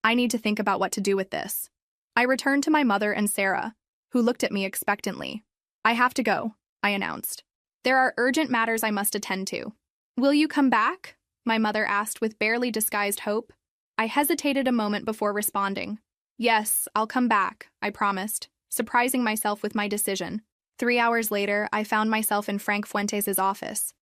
I need to think about what to do with this. I returned to my mother and Sarah, who looked at me expectantly. I have to go, I announced. There are urgent matters I must attend to. Will you come back? My mother asked with barely disguised hope. I hesitated a moment before responding. Yes, I'll come back, I promised, surprising myself with my decision. 3 hours later, I found myself in Frank Fuentes' office.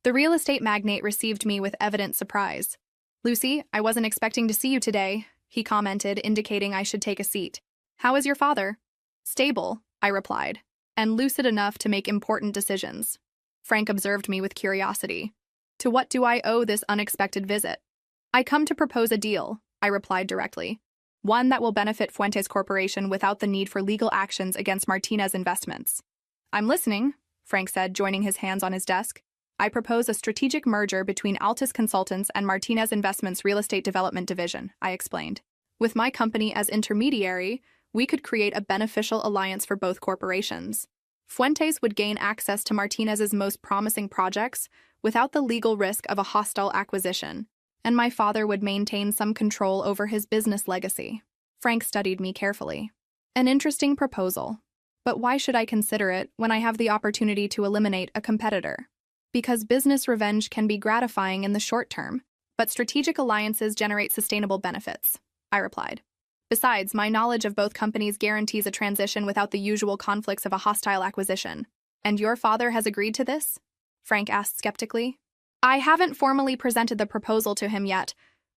The real estate magnate received me with evident surprise. Lucy, I wasn't expecting to see you today, he commented, indicating I should take a seat. How is your father? Stable, I replied, and lucid enough to make important decisions. Frank observed me with curiosity. To what do I owe this unexpected visit? I come to propose a deal, I replied directly. One that will benefit Fuentes Corporation without the need for legal actions against Martinez investments. I'm listening, Frank said, joining his hands on his desk. I propose a strategic merger between Altus Consultants and Martinez Investments Real Estate Development Division, I explained. With my company as intermediary, we could create a beneficial alliance for both corporations. Fuentes would gain access to Martinez's most promising projects without the legal risk of a hostile acquisition, and my father would maintain some control over his business legacy. Frank studied me carefully. An interesting proposal. But why should I consider it when I have the opportunity to eliminate a competitor? Because business revenge can be gratifying in the short term, but strategic alliances generate sustainable benefits, I replied. Besides, my knowledge of both companies guarantees a transition without the usual conflicts of a hostile acquisition. And your father has agreed to this? Frank asked skeptically. I haven't formally presented the proposal to him yet,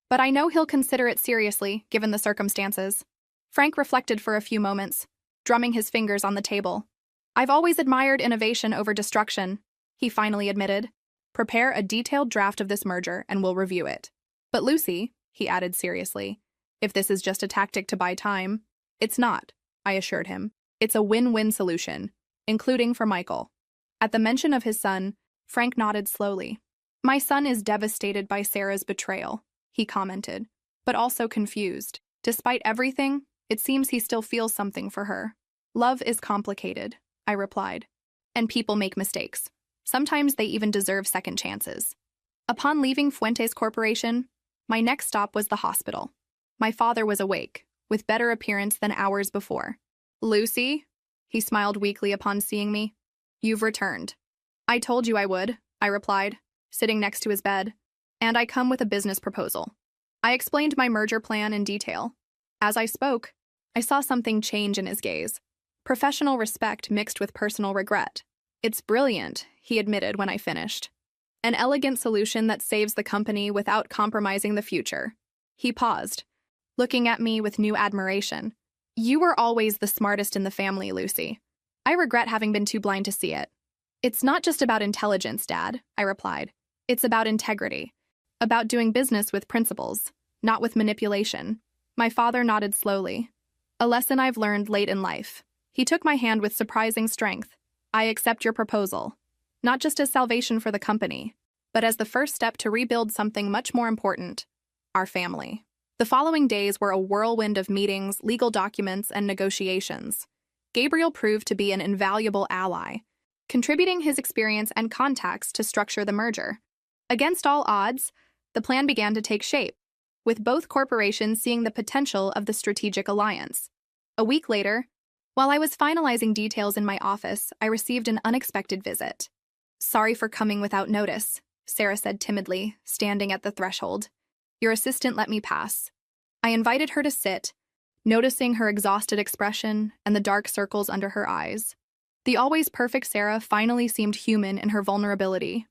but I know he'll consider it seriously, given the circumstances. Frank reflected for a few moments, drumming his fingers on the table. I've always admired innovation over destruction, he finally admitted. Prepare a detailed draft of this merger and we'll review it. But Lucy, he added seriously, if this is just a tactic to buy time, it's not, I assured him. It's a win-win solution, including for Michael. At the mention of his son, Frank nodded slowly. My son is devastated by Sarah's betrayal, he commented, but also confused. Despite everything, it seems he still feels something for her. Love is complicated, I replied. And people make mistakes. Sometimes they even deserve second chances. Upon leaving Fuentes Corporation, my next stop was the hospital. My father was awake, with better appearance than hours before. Lucy? He smiled weakly upon seeing me. You've returned. I told you I would, I replied, sitting next to his bed. And I come with a business proposal. I explained my merger plan in detail. As I spoke, I saw something change in his gaze. Professional respect mixed with personal regret. It's brilliant, he admitted when I finished. An elegant solution that saves the company without compromising the future. He paused, looking at me with new admiration. You were always the smartest in the family, Lucy. I regret having been too blind to see it. It's not just about intelligence, Dad, I replied. It's about integrity. About doing business with principles, not with manipulation. My father nodded slowly. A lesson I've learned late in life. He took my hand with surprising strength. I accept your proposal. Not just as salvation for the company, but as the first step to rebuild something much more important, our family. The following days were a whirlwind of meetings, legal documents, and negotiations. Gabriel proved to be an invaluable ally, contributing his experience and contacts to structure the merger. Against all odds, the plan began to take shape, with both corporations seeing the potential of the strategic alliance. A week later, while I was finalizing details in my office, I received an unexpected visit. "Sorry for coming without notice," Sarah said timidly, standing at the threshold. "Your assistant let me pass." I invited her to sit, noticing her exhausted expression and the dark circles under her eyes. The always perfect Sarah finally seemed human in her vulnerability.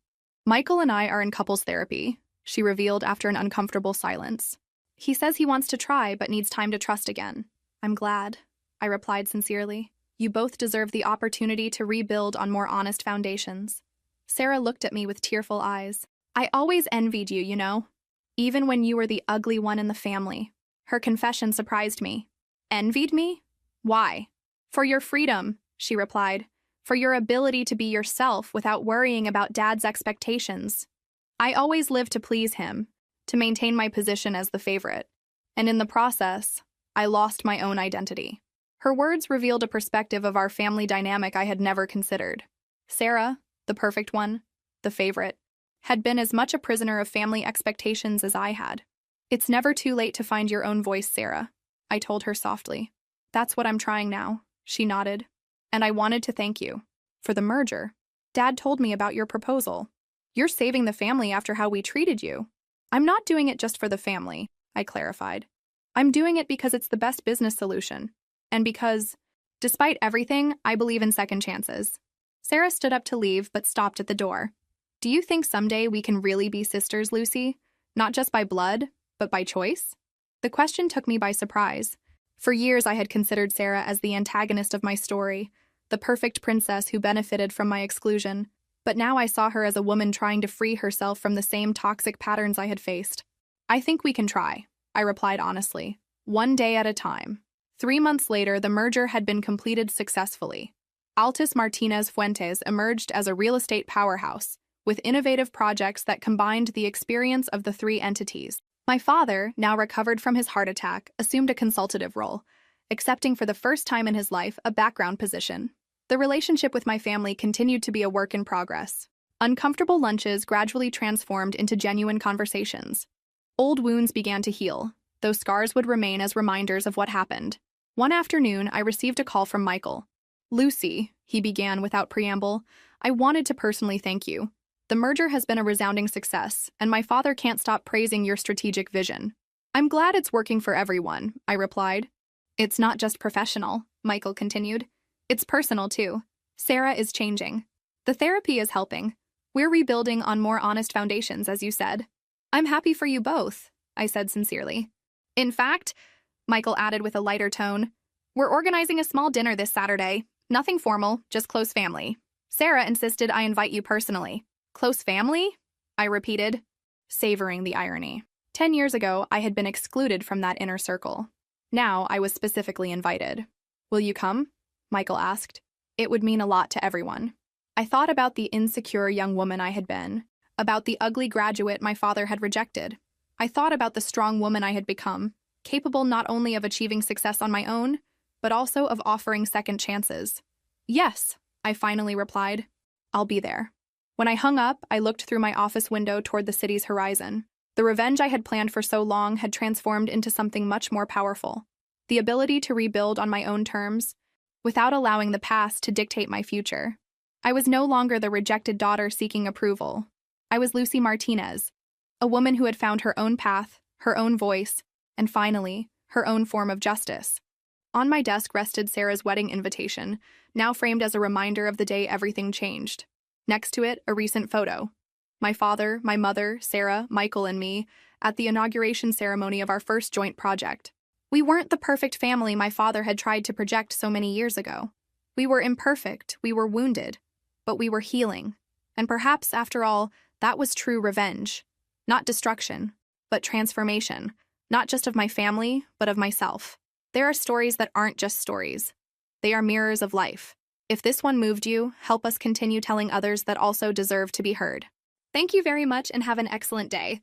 "Michael and I are in couples therapy," she revealed after an uncomfortable silence. "He says he wants to try but needs time to trust again." "I'm glad," I replied sincerely. "You both deserve the opportunity to rebuild on more honest foundations." Sarah looked at me with tearful eyes. "I always envied you, you know, even when you were the ugly one in the family." Her confession surprised me. "Envied me? Why?" "For your freedom," she replied. "For your ability to be yourself without worrying about Dad's expectations. I always lived to please him, to maintain my position as the favorite, and in the process, I lost my own identity." Her words revealed a perspective of our family dynamic I had never considered. Sarah, the perfect one, the favorite, had been as much a prisoner of family expectations as I had. "It's never too late to find your own voice, Sarah," I told her softly. "That's what I'm trying now," she nodded. "And I wanted to thank you for the merger. Dad told me about your proposal. You're saving the family after how we treated you." "I'm not doing it just for the family," I clarified. "I'm doing it because it's the best business solution. And because, despite everything, I believe in second chances." Sarah stood up to leave but stopped at the door. "Do you think someday we can really be sisters, Lucy? Not just by blood, but by choice?" The question took me by surprise. For years I had considered Sarah as the antagonist of my story, the perfect princess who benefited from my exclusion. But now I saw her as a woman trying to free herself from the same toxic patterns I had faced. "I think we can try," I replied honestly. "One day at a time." 3 months later, the merger had been completed successfully. Altus Martinez Fuentes emerged as a real estate powerhouse, with innovative projects that combined the experience of the three entities. My father, now recovered from his heart attack, assumed a consultative role, accepting for the first time in his life a background position. The relationship with my family continued to be a work in progress. Uncomfortable lunches gradually transformed into genuine conversations. Old wounds began to heal, though scars would remain as reminders of what happened. One afternoon, I received a call from Michael. "Lucy," he began without preamble, "I wanted to personally thank you. The merger has been a resounding success, and my father can't stop praising your strategic vision." "I'm glad it's working for everyone," I replied. "It's not just professional," Michael continued. "It's personal, too. Sarah is changing. The therapy is helping. We're rebuilding on more honest foundations, as you said." "I'm happy for you both," I said sincerely. "In fact," Michael added with a lighter tone, "we're organizing a small dinner this Saturday. Nothing formal, just close family. Sarah insisted I invite you personally." "Close family?" I repeated, savoring the irony. 10 years ago, I had been excluded from that inner circle. Now I was specifically invited. "Will you come?" Michael asked. "It would mean a lot to everyone." I thought about the insecure young woman I had been, about the ugly graduate my father had rejected. I thought about the strong woman I had become, capable not only of achieving success on my own, but also of offering second chances. "Yes," I finally replied. "I'll be there." When I hung up, I looked through my office window toward the city's horizon. The revenge I had planned for so long had transformed into something much more powerful. The ability to rebuild on my own terms, without allowing the past to dictate my future. I was no longer the rejected daughter seeking approval. I was Lucy Martinez, a woman who had found her own path, her own voice, and finally, her own form of justice. On my desk rested Sarah's wedding invitation, now framed as a reminder of the day everything changed. Next to it, a recent photo. My father, my mother, Sarah, Michael, and me at the inauguration ceremony of our first joint project. We weren't the perfect family my father had tried to project so many years ago. We were imperfect, we were wounded, but we were healing. And perhaps, after all, that was true revenge. Not destruction, but transformation. Not just of my family, but of myself. There are stories that aren't just stories. They are mirrors of life. If this one moved you, help us continue telling others that also deserve to be heard. Thank you very much and have an excellent day.